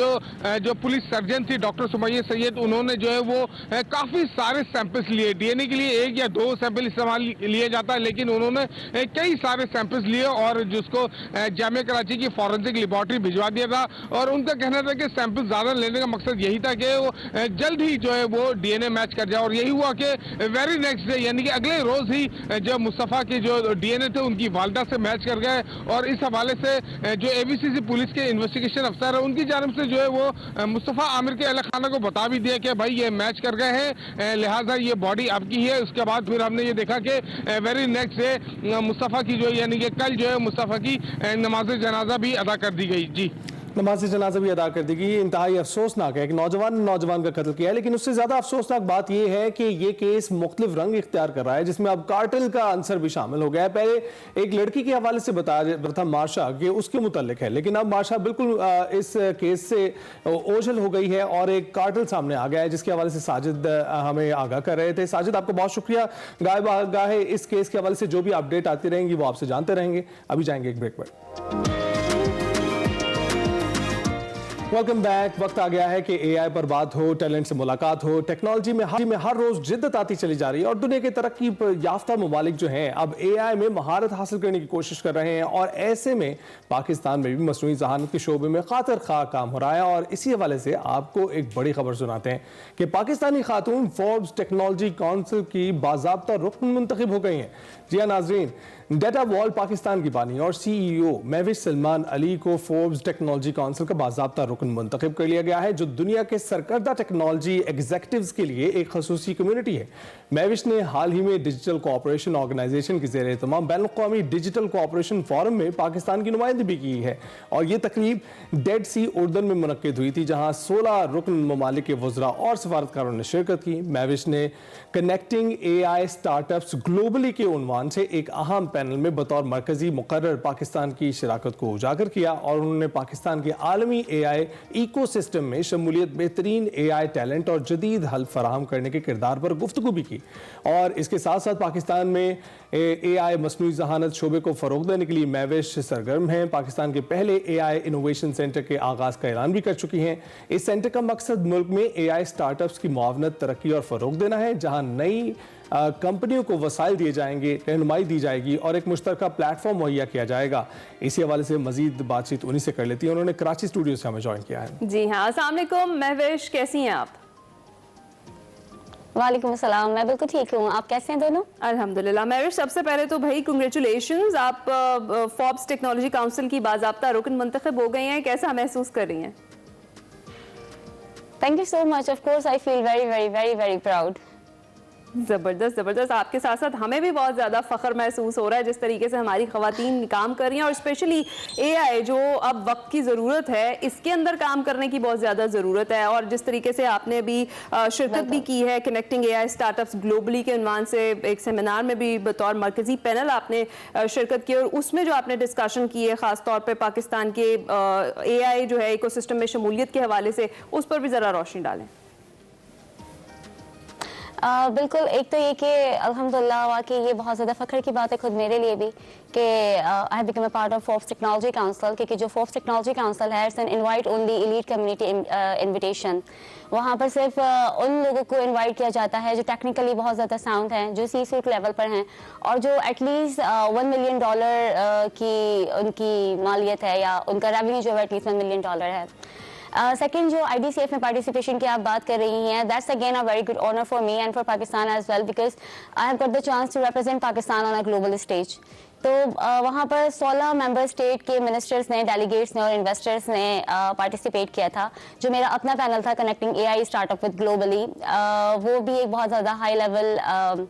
जो पुलिस सर्जन थी डॉक्टर सुमैया सैयद, उन्होंने जो है वो काफ़ी सारे सैंपल्स लिए। DNA के लिए 1 या 2 सैंपल इस्तेमाल लिए जाता है, लेकिन उन्होंने कई कई सारे सैंपल्स लिए और जिसको जामिया कराची की फॉरेंसिक लेबोरेटरी भिजवा दिया था। और उनका कहना था कि सैंपल ज़्यादा लेने का मकसद यही था कि वो जल्द ही जो है वो डीएनए मैच कर जाए। और यही हुआ कि वेरी नेक्स्ट डे यानी कि अगले रोज़ ही जो मुस्तफ़ा के जो डीएनए थे उनकी वालदा से मैच कर गए। और इस हवाले से जो एबीसीसी पुलिस के इन्वेस्टिगेशन अफसर है उनकी जानिब से जो है वो मुस्तफ़ा आमिर के अहल खाना को बता भी दिया कि भाई ये मैच कर गए हैं, लिहाजा ये बॉडी आपकी है। उसके बाद फिर हमने ये देखा कि वेरी नेक्स्ट डे मुस्तफ़ा की जो यानी कि कल जो है मुस्तफ़ा की नमाज जनाजा भी अदा कर दी गई। जी, नमाज जनाजा भी अदा कर दी गई। इंतहाई अफसोसनाक है कि नौजवान का कत्ल किया है, लेकिन उससे ज़्यादा अफसोसनाक बात यह है कि ये केस मुख्तलिफ रंग इख्तियार कर रहा है, जिसमें अब कार्टेल का आंसर भी शामिल हो गया है। पहले एक लड़की के हवाले से बताया था मार्शा कि उसके मुतल्लिक है, लेकिन अब मार्शा बिल्कुल इस केस से ओझल हो गई है और एक कार्टेल सामने आ गया है, जिसके हवाले से साजिद हमें आगाह कर रहे थे। साजिद, आपको बहुत शुक्रिया। गाहे इस केस के हवाले से जो भी अपडेट आती रहेंगी वो आपसे जानते रहेंगे। अभी जाएंगे एक ब्रेक पर। Welcome back. वक्त आ गया है कि एआई पर बात हो, टैलेंट से मुलाकात हो। टेक्नोलॉजी में हर रोज जिद्दत आती चली जा रही है और दुनिया के तरक्की याफ्ता ममालिक जो हैं अब एआई में महारत हासिल करने की कोशिश कर रहे हैं। और ऐसे में पाकिस्तान में भी मसनूई ज़हानत के शोबे में खातिर खा काम हो रहा है। और इसी हवाले से आपको एक बड़ी खबर सुनाते हैं कि पाकिस्तानी खातून फोर्ब्स टेक्नोलॉजी काउंसिल की बाज़ाब्ता रुकन मुंतखब हो गई हैं। जी हाँ नाजरीन, डेटा वॉल पाकिस्तान की बानी और सीईओ महविश सलमान अली को फोर्ब्स टेक्नोलॉजी काउंसिल का बाज़ाब्ता रुकन मुंतखब कर लिया गया है, जो दुनिया के सरकर्दा टेक्नोलॉजी एग्जेक्टिव्स के लिए एक खसूसी कम्युनिटी है। महविश ने हाल ही में डिजिटल कोऑपरेशन ऑर्गेनाइजेशन के ज़ेरे तमाम बैनुल-अक़वामी डिजिटल कोऑपरेशन फोरम में पाकिस्तान की नुमाइंदगी की है और ये तकरीब डेड सी उर्दन में मुनक्किद हुई थी, जहाँ 16 रुकन ममालिक के वज़रा और सफारतकारों ने शिरकत की। महविश ने कनेक्टिंग एआई स्टार्टअप्स ग्लोबली के उन्वान से एक अहम पैनल में बतौर मरकजी मुकर्रर पाकिस्तान की शिराकत को उजागर किया और उन्होंने पाकिस्तान के आलमी एआई इकोसिस्टम में शमूलियत, बेहतरीन एआई टैलेंट और जदीद हल फराहम करने के किरदार पर गुफ्तगू भी की। और इसके साथ साथ पाकिस्तान में एआई मसनूई ज़हानत शोबे को फ़रोग़ देने के लिए महविश सरगर्म हैं। पाकिस्तान के पहले एआई इनोवेशन सेंटर के आगाज़ का ऐलान भी कर चुकी हैं। इस सेंटर का मकसद मुल्क में एआई स्टार्टअप्स की मुआवनत, तरक्की और फ़रोग़ देना है, जहाँ नई कंपनियों को वसाइल दिए जाएंगे, रहनुमाई दी जाएगी और एक मुश्तरका प्लेटफॉर्म मुहैया किया जाएगा। इसी हवाले से मजीद बातचीत उन्हीं से कर लेती है। उन्होंने कराची स्टूडियो से हमें ज्वाइन किया है। जी हाँ, अस्सलाम वालेकुम महविश, कैसी हैं आप? वालेकुम अस्सलाम, मैं बिल्कुल ठीक हूँ। आप कैसे हैं दोनों? अल्हम्दुलिल्लाह। महविश, सबसे पहले तो भाई कंग्रेचुलेशंस, आप फोर्ब्स टेक्नोलॉजी काउंसिल की बाज़ाब्ता रुकन मुंतखब हो गई हैं। कैसा महसूस कर रही हैं? Thank you so much. Of course I feel very very very very proud. ज़बरदस्त ज़बरदस्त। आपके साथ साथ हमें भी बहुत ज़्यादा फ़ख्र महसूस हो रहा है जिस तरीके से हमारी ख़वातीन काम कर रही हैं और स्पेशली एआई जो अब वक्त की ज़रूरत है, इसके अंदर काम करने की बहुत ज़्यादा ज़रूरत है। और जिस तरीके से आपने अभी शिरकत भी की है कनेक्टिंग एआई स्टार्टअप्स ग्लोबली के उन्वान से, एक सेमिनार में भी बतौर मरकज़ी पैनल आपने शिरकत की और उसमें जो आपने डिस्कशन की है ख़ास तौर पर पाकिस्तान के एआई जो है इकोसिस्टम में शमूलियत के हवाले से, उस पर भी ज़रा रोशनी डालें। बिल्कुल, एक तो ये कि अल्हम्दुलिल्लाह वाकई ये बहुत ज़्यादा फ़ख्र की बात है खुद मेरे लिए भी कि I have become a part of Forbes technology council, क्योंकि जो फोर्ब्स टेक्नोलॉजी काउंसिल है it's an invite only elite community invitation. वहाँ पर सिर्फ उन लोगों को इनवाइट किया जाता है जो टेक्निकली बहुत ज़्यादा साउंड हैं, जो सी सूट लेवल पर हैं और जो एटलीस्ट $1 मिलियन की उनकी मालियत है या उनका रेवेन्यू जो है एटलीस्ट $1 मिलियन है। सेकंड, जो आईडीसीएफ में पार्टिसिपेशन की आप बात कर रही हैं, that's again a very good honour for me and for Pakistan as well, because I have got the chance to represent Pakistan on a global stage. तो वहाँ पर 16 मेंबर स्टेट के मिनिस्टर्स ने, डेलीगेट्स ने और इन्वेस्टर्स ने पार्टिसिपेट किया था। जो मेरा अपना पैनल था connecting AI startup with globally, वो भी एक बहुत ज़्यादा हाई लेवल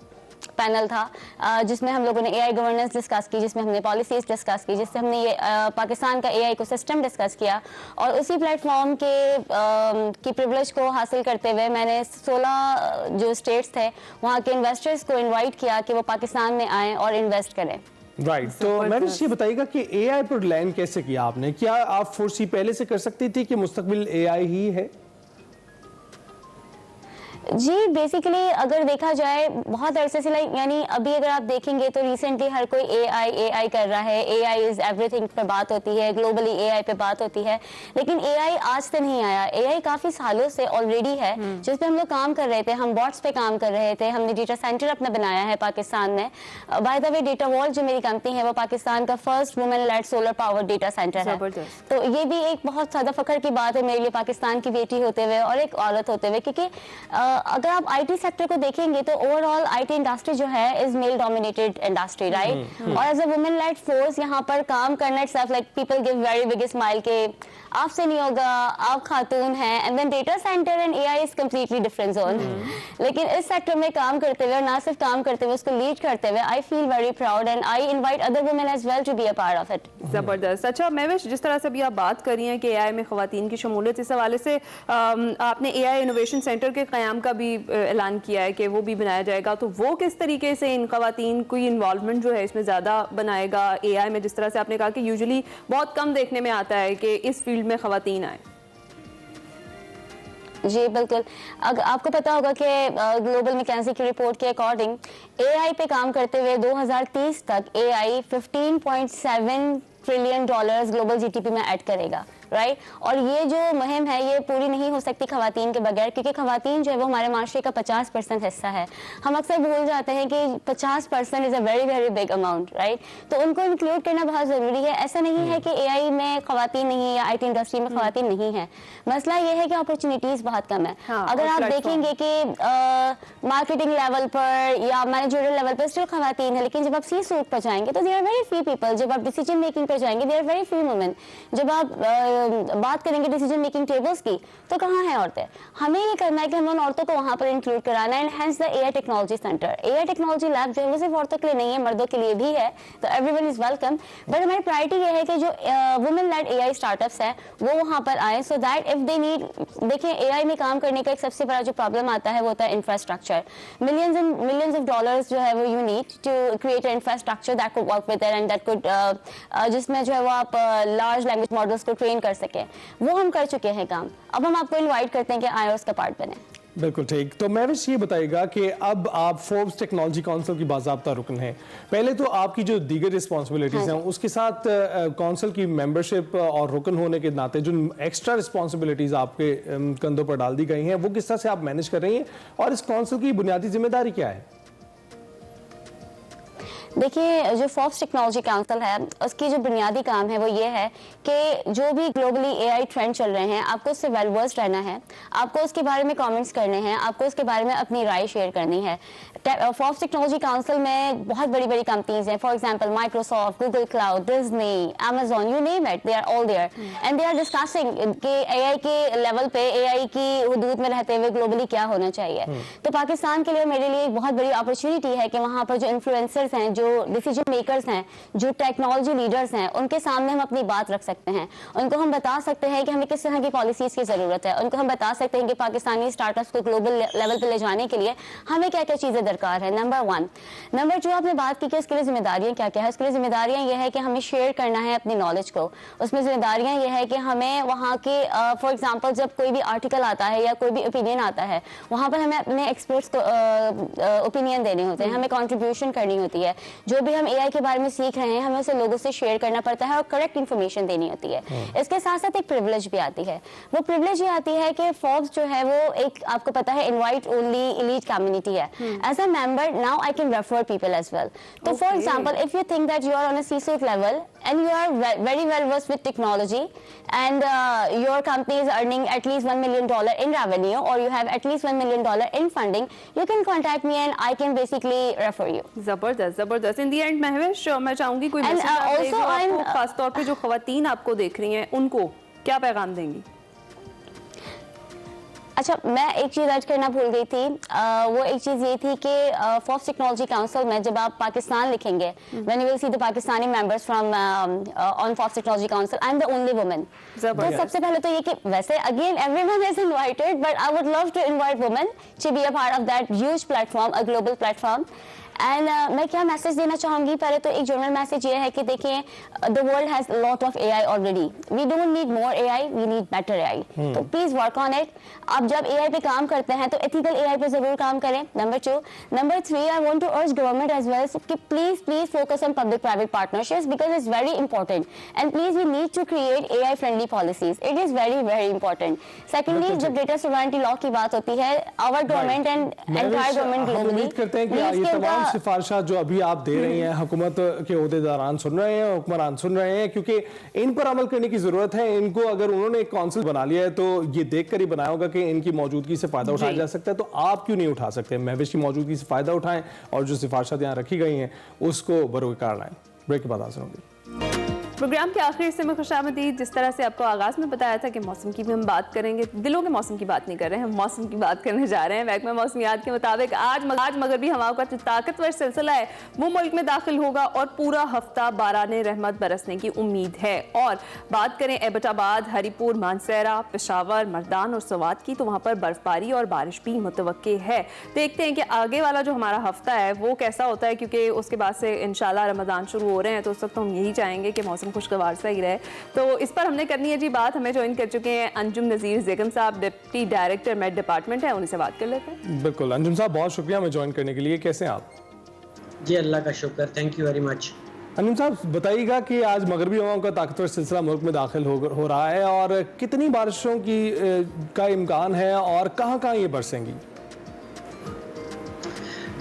पैनल था जिसमें हम लोगों ने एआई गवर्नेंस डिस्कस की, जिसमें हमने पॉलिसीज डिस्कस की, जिससे हमने ये पाकिस्तान का एआई इकोसिस्टम डिस्कस किया। और उसी प्लेटफॉर्म की प्रिविलेज को हासिल करते हुए मैंने 16 जो स्टेट्स थे वहाँ के इन्वेस्टर्स को इनवाइट किया कि वो पाकिस्तान में आएँ और इन्वेस्ट करें। राइट, तो मैंने ये बताइएगा कि एआई पर लैंड कैसे किया आपने? क्या आप फोर्सी पहले से कर सकती थी कि मुस्तकबिल एआई ही है? जी बेसिकली अगर देखा जाए बहुत अरसे से यानी अभी अगर आप देखेंगे तो रिसेंटली हर कोई एआई कर रहा है, एआई इज एवरीथिंग पे बात होती है, ग्लोबली एआई पे बात होती है, लेकिन एआई आज से नहीं आया, एआई काफी सालों से ऑलरेडी है जिस पे हम लोग काम कर रहे थे, हम बॉट्स पे काम कर रहे थे, हमने डेटा सेंटर अपना बनाया है पाकिस्तान में। By the way data vault जो मेरी कंपनी है वो पाकिस्तान का first women led solar power data centre है, तो ये भी एक बहुत ज्यादा फख्र की बात है मेरे लिए पाकिस्तान की बेटी होते हुए और एक औरत होते हुए, क्योंकि अगर आप आईटी सेक्टर को देखेंगे तो ओवरऑल आईटी इंडस्ट्री जो है is male dominated industry, right, और as a women led force यहाँ पर काम करना itself like people give very big smile के आपसे नहीं होगा, आप खातून हैं, and then data center and AI is completely different zone. लेकिन इस सेक्टर में काम करते हुए और ना सिर्फ काम करते हुए उसको लीड करते हुए I feel very proud and I invite other women as well to be a part of it. जबरदस्त। अच्छा महविश, जिस तरह से अभी आप बात कर रही हैं कि एआई में खवातीन की शमूलियत, इस हवाले से आपने एआई इनोवेशन सेंटर के क़याम का भी ऐलान किया है कि वो भी बनाया जाएगा, तो वो किस तरीके से इन खवातीन की इन्वॉल्वमेंट जो है इसमें ज़्यादा बनाएगा एआई में, जिस तरह से आपने कहा कि यूजुअली बहुत कम देखने में आता है कि इस फील्ड में खवातीन आए? जी बिल्कुल, अगर आपको पता होगा कि ग्लोबल मैकेंजी की रिपोर्ट के अकॉर्डिंग एआई पे काम करते हुए 2030 तक AI 15.7 trillion dollars global GDP में ऐड करेगा, राइट, और ये जो मुहिम है ये पूरी नहीं हो सकती खवातीन के बगैर, क्योंकि खवातीन जो है वो हमारे माशरे का 50% हिस्सा है। हम अक्सर भूल जाते हैं कि 50% is a very very big amount, right, तो उनको इंक्लूड करना बहुत ज़रूरी है। ऐसा नहीं है कि एआई में खवातीन नहीं है या आईटी इंडस्ट्री में खवातीन नहीं है, मसला ये है कि अपॉर्चुनिटीज़ बहुत कम है। अगर आप देखेंगे कि मार्केटिंग लेवल पर या मैनेजरियल लेवल पर स्टिल खवातीन है, लेकिन जब आप सी सूट पर जाएंगे तो there are very few people, जब आप डिसीजन मेकिंग पर जाएंगे there are very few women, जब आप बात करेंगे डिसीजन मेकिंग टेबल्स की तो कहाँ हैं औरतें। हमें ये करना है कि हम उन औरतों को वहाँ पर इंक्लूड कराना है, and hence the AI technology centre. AI technology lab जो है वो सिर्फ औरतों के लिए नहीं है, मर्दों के लिए भी है, तो एवरीवन इज वेलकम, बट हमारी प्रायोरिटी ये है कि जो वुमेन लेड एआई स्टार्टअप्स है वो वहाँ पर आए, so that if they need, देखिए एआई में काम करने का एक सबसे बड़ा जो प्रॉब्लम आता है वो होता है infrastructure. Millions and millions of dollars जो है वो you need to create an infrastructure that could work with and that could, जिसमें जो है वो आप लार्ज लैंग्वेज मॉडल्स को ट्रेन कर सकें, वो हम कर चुके हैं काम। अब हम आपको इनवाइट करते हैं कि आए और उसका पार्ट बने। बिल्कुल ठीक। तो महविश ये बताइएगा कि अब आप फोर्ब्स टेक्नोलॉजी काउंसिल की बाज़ाब्ता रुकन हैं, पहले तो आपकी जो दीगर रिस्पॉन्सिबिलिटीज़ हैं उसके साथ काउंसिल की मेंबरशिप और रुकन होने के नाते जो एक्स्ट्रा रिस्पॉन्सिबिलिटीज़ आपके कंधों पर डाल दी गई हैं वो किस तरह से आप मैनेज कर रही हैं, और इस काउंसिल की बुनियादी जिम्मेदारी क्या है? देखिए, जो फोर्ब्स टेक्नोलॉजी काउंसिल है उसकी जो बुनियादी काम है वो ये है कि जो भी ग्लोबली एआई ट्रेंड चल रहे हैं आपको उससे वेल वर्स्ड रहना है, आपको उसके बारे में कमेंट्स करने हैं, आपको उसके बारे में अपनी राय शेयर करनी है। फोर्ब्स टेक्नोलॉजी काउंसिल में बहुत बड़ी बड़ी कंपनीज हैं, for example Microsoft, Google cloud, Disney, Amazon, you name it, they are all there and they are discussing कि एआई के लेवल पे एआई की हुदूद में रहते हुए ग्लोबली क्या होना चाहिए। तो पाकिस्तान के लिए मेरे लिए एक बहुत बड़ी अपॉर्चुनिटी है कि वहाँ पर जो इन्फ्लुएंसर्स हैं, जो डिसीजन मेकर्स हैं, जो टेक्नोलॉजी लीडर्स हैं, उनके सामने हम अपनी बात रख सकते हैं, उनको हम बता सकते हैं कि हमें किस तरह की पॉलिसीज की जरूरत है, उनको हम बता सकते हैं कि पाकिस्तानी स्टार्टअप्स को ग्लोबल लेवल पे ले जाने के लिए हमें क्या क्या चीजें दरकार है। नंबर 1। नंबर 2, आपने बात की कि उसके लिए जिम्मेदारियां क्या क्या है। उसके लिए जिम्मेदारियां ये है कि हमें शेयर करना है अपनी नॉलेज को। उसमें जिम्मेदारियां ये है कि हमें वहाँ के फॉर एग्जांपल जब कोई भी आर्टिकल आता है या कोई भी ओपिनियन आता है वहाँ पर हमें अपने एक्सपर्ट्स को ओपिनियन देने होते हैं, हमें कॉन्ट्रीब्यूशन करनी होती है। जो भी हम एआई के बारे में सीख रहे हैं हमें उसे लोगों से शेयर करना पड़ता है और करेक्ट इन्फॉर्मेशन देनी होती है। इसके साथ साथ एक प्रिविलेज भी आती है। वो प्रिविलेज ये आती है कि फोर्ब्स जो है वो एक, आपको पता है, इनवाइट ओनली एलीट कम्युनिटी है। As a member now I can refer people as well. तो for example if you think that you are on a C-suite level and you are very well versed with technology and your company is earning at least $1 million in revenue or you have at least $1 million in funding, you can contact me and I can basically refer you. जबरदस्त जबरदस्त। इन दी and Mahwish, मैं चाहूंगी कोई message आप देंगे आपको, खास तौर पे जो खवातीन आपको देख रही हैं उनको क्या पैगाम देंगी? अच्छा, मैं एक चीज़ ऐड करना भूल गई थी। वो एक चीज़ ये थी कि फोर्ब्स टेक्नोलॉजी काउंसिल में जब आप पाकिस्तान लिखेंगे, when you will see the Pakistani members from on Forbes technology council, I am the only woman. तो सबसे पहले तो ये कि वैसे again everyone is invited, but I would love to invite women to be a part of that huge platform, a global platform. And मैं क्या message देना चाहूँगी, पहले तो एक जनरल मैसेज ये है कि देखिए the world has lot of AI already, we don't need more AI, we need better AI, तो प्लीज वर्क ऑन इट। आप जब AI पे काम करते हैं तो एथिकल AI पे जरूर काम करें, number 2। Number 3, I want to urge government as well कि please focus on public private partnerships because it's very important, and please we need to create AI friendly policies, it is very very important. Secondly, जब data sovereignty law की बात होती है, our government and entire government हम उम्मीद करते हैं कि ये तमाम सिफारिशात जो अभी आप दे रही हैं, हुकूमत के ओहदेदारान सुन रहे हैं, हुक्मरान सुन रहे हैं, क्योंकि इन पर अमल करने की जरूरत है। इनको अगर उन्होंने एक काउंसिल बना लिया है तो ये देखकर ही बनाया होगा कि इनकी मौजूदगी से फायदा उठाया जा सकता है, तो आप क्यों नहीं उठा सकते? महविश की मौजूदगी से फायदा उठाएं और जो सिफारिशात यहाँ रखी गई हैं उसको बरोकार लाएं। ब्रेक के बाद हाजिर होंगे। प्रोग्राम के आखिर हिस्से में खुशामदीद। जिस तरह से आपको आगाज में बताया था कि मौसम की भी हम बात करेंगे, दिलों के मौसम की बात नहीं कर रहे हैं, हम मौसम की बात करने जा रहे हैं। महकमा मौसमियात के मुताबिक आज मगरबी हवाओं का जो ताकतवर सिलसिला है वो मुल्क में दाखिल होगा और पूरा हफ्ता बाराने रहमत बरसने की उम्मीद है। और बात करें एबटाबाद, हरीपुर, मानसहरा, पेशावर, मर्दान और सवात की, तो वहाँ पर बर्फबारी और बारिश भी मुतवक्के है। देखते हैं कि आगे वाला जो हमारा हफ्ता है वो कैसा होता है, क्योंकि उसके बाद से इंशाल्लाह रमज़ान शुरू हो रहे हैं, तो उस वक्त हम यही चाहेंगे कि मौसम खुशगवार सा ही रहे। तो इस पर हमने करनी है जी बात। हमें ज्वाइन कर चुके हैं अंजुम नज़ीर ज़ेगम साहब, डिप्टी डायरेक्टर मेट डिपार्टमेंट है, उनसे बात कर लेते हैं। बिल्कुल अंजुम साहब, बहुत शुक्रिया हमें ज्वाइन करने के लिए। कैसे हैं आप? जी अल्लाह का शुक्र, thank you very much. Anjum साहब, बताइएगा कि आज मगरबी हवाओं का ताकतवर सिलसिला मुल्क में दाखिल हो रहा है और कितनी बारिशों का इम्कान है और कहाँ ये बरसेंगी?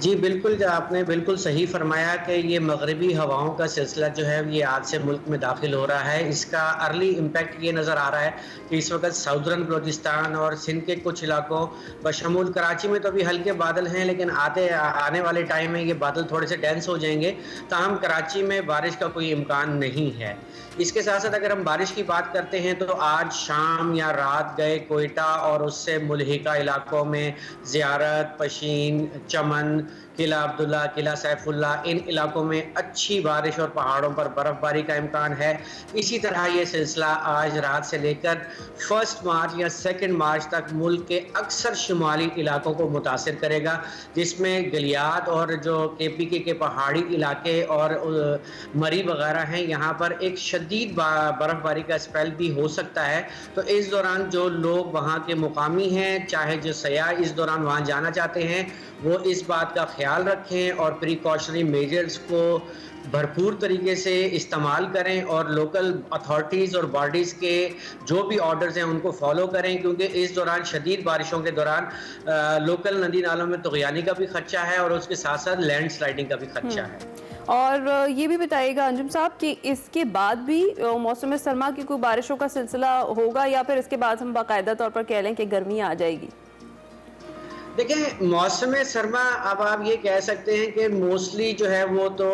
जी बिल्कुल, आपने बिल्कुल सही फरमाया कि ये मगरबी हवाओं का सिलसिला जो है ये आज से मुल्क में दाखिल हो रहा है। इसका अर्ली इम्पैक्ट ये नज़र आ रहा है कि इस वक्त साउदर्न बलूचिस्तान और सिंध के कुछ इलाकों बशमूल कराची में तो अभी हल्के बादल हैं, लेकिन आने वाले टाइम में ये बादल थोड़े से डेंस हो जाएंगे, ताहम कराची में बारिश का कोई इम्कान नहीं है। इसके साथ साथ अगर हम बारिश की बात करते हैं तो आज शाम या रात गए कोयटा और उससे मुल्हिका इलाकों में ज़ियारत, पशीन, चमन, किला अब्दुल्ला, किला सैफुल्ला, इन इलाकों में अच्छी बारिश और पहाड़ों पर बर्फबारी का इम्कान है। इसी तरह ये सिलसिला आज रात से लेकर 1 मार्च या 2 मार्च तक मुल्क के अक्सर शुमाली इलाकों को मुतासिर करेगा, जिसमें गलियात और जो KPK के पहाड़ी इलाके और मरी वगैरह हैं, यहाँ पर एक शदीद बर्फबारी का स्पेल भी हो सकता है। तो इस दौरान जो लोग वहाँ के मुकामी हैं, चाहे जो सयाह इस दौरान वहाँ जाना चाहते हैं, वो इस बात का ख्याल रखें और प्रिकॉशनरी मेजर्स को भरपूर तरीके से इस्तेमाल करें और लोकल अथॉरिटीज़ और बॉडीज़ के जो भी ऑर्डर्स हैं उनको फॉलो करें, क्योंकि इस दौरान शदीद बारिशों के दौरान लोकल नदी नालों में तुग़यानी का भी खदशा है और उसके साथ साथ लैंड स्लाइडिंग का भी खदशा है। और ये भी बताइएगा अंजुम साहब कि इसके बाद भी मौसम सरमा की कोई बारिशों का सिलसिला होगा या फिर इसके बाद हम बाकायदा तौर पर कह लें कि गर्मी आ जाएगी? देखिए, मौसम सरमा अब आप ये कह सकते हैं कि मोस्टली जो है वो तो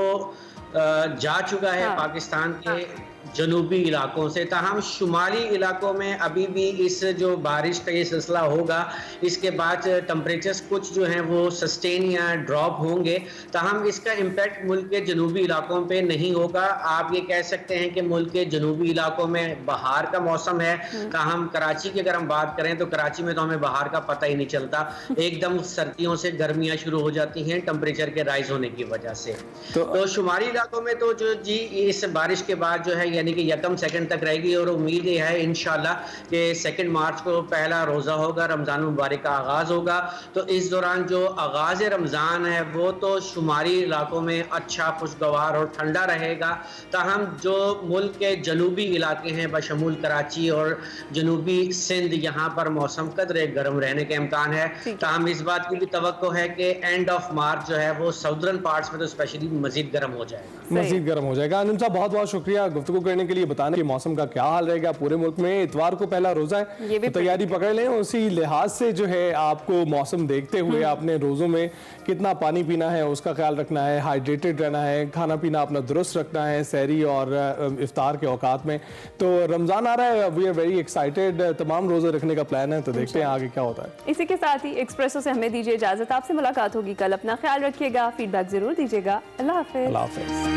जा चुका है पाकिस्तान के जनूबी इलाकों से, ताहम शुमाली इलाकों में अभी भी इस जो बारिश का ये सिलसिला होगा, इसके बाद टेम्परेचर्स कुछ जो हैं वो सस्टेन या ड्रॉप होंगे, ताहम इसका इम्पैक्ट मुल्क के जनूबी इलाकों पे नहीं होगा। आप ये कह सकते हैं कि मुल्क के जनूबी इलाकों में बहार का मौसम है, ताहम कराची की अगर हम बात करें तो कराची में तो हमें बहार का पता ही नहीं चलता, एकदम सर्दियों से गर्मियाँ शुरू हो जाती हैं टेम्परेचर के राइज होने की वजह से। तो शुमाली इलाकों में तो जो जी इस बारिश के बाद जो है यानी कि 1 तक रहेगी और उम्मीद ये है इंशाल्लाह कि 2 मार्च को पहला रोज़ा होगा, रमज़ान मुबारक का आगाज़ होगा। तो इस दौरान जो आगाज़ रमज़ान है वो तो शुमारी इलाकों में अच्छा खुशगवार और ठंडा रहेगा, ताहम जो मुल्क के जनूबी इलाके हैं बशमूल कराची और जनूबी सिंध, यहाँ पर मौसम कदरे गर्म रहने के इम्कान है। ताहम इस बात की भी तवक्को है कि एंड ऑफ मार्च जो है वो साउदर्न पार्ट्स में तो स्पेशली मजीद गर्म हो जाएगा। मजीद गर्म हो जाएगा। अंजुम साहब, बहुत बहुत शुक्रिया गुफ्तगू करने के लिए, बताने कि मौसम का क्या हाल रहेगा पूरे मुल्क में। इतवार को पहला रोजा है, तो तैयारी पकड़ लें। उसी लिहाज से जो है आपको मौसम देखते हुए आपने रोजों में कितना पानी पीना है उसका ख्याल रखना है, हाइड्रेटेड रहना है, खाना पीना अपना दुरुस्त रखना है सहरी और इफ्तार के औकात में। तो रमजान आ रहा है, वी आर वेरी एक्साइटेड, तमाम रोजे रखने का प्लान है, तो देखते हैं आगे क्या होता है। इसी के साथ ही एक्सप्रेसो से हमें दीजिए इजाजत, आपसे मुलाकात होगी कल। अपना ख्याल रखिएगा, फीडबैक जरूर दीजिएगा। अल्लाह हाफिज। अल्लाह हाफिज।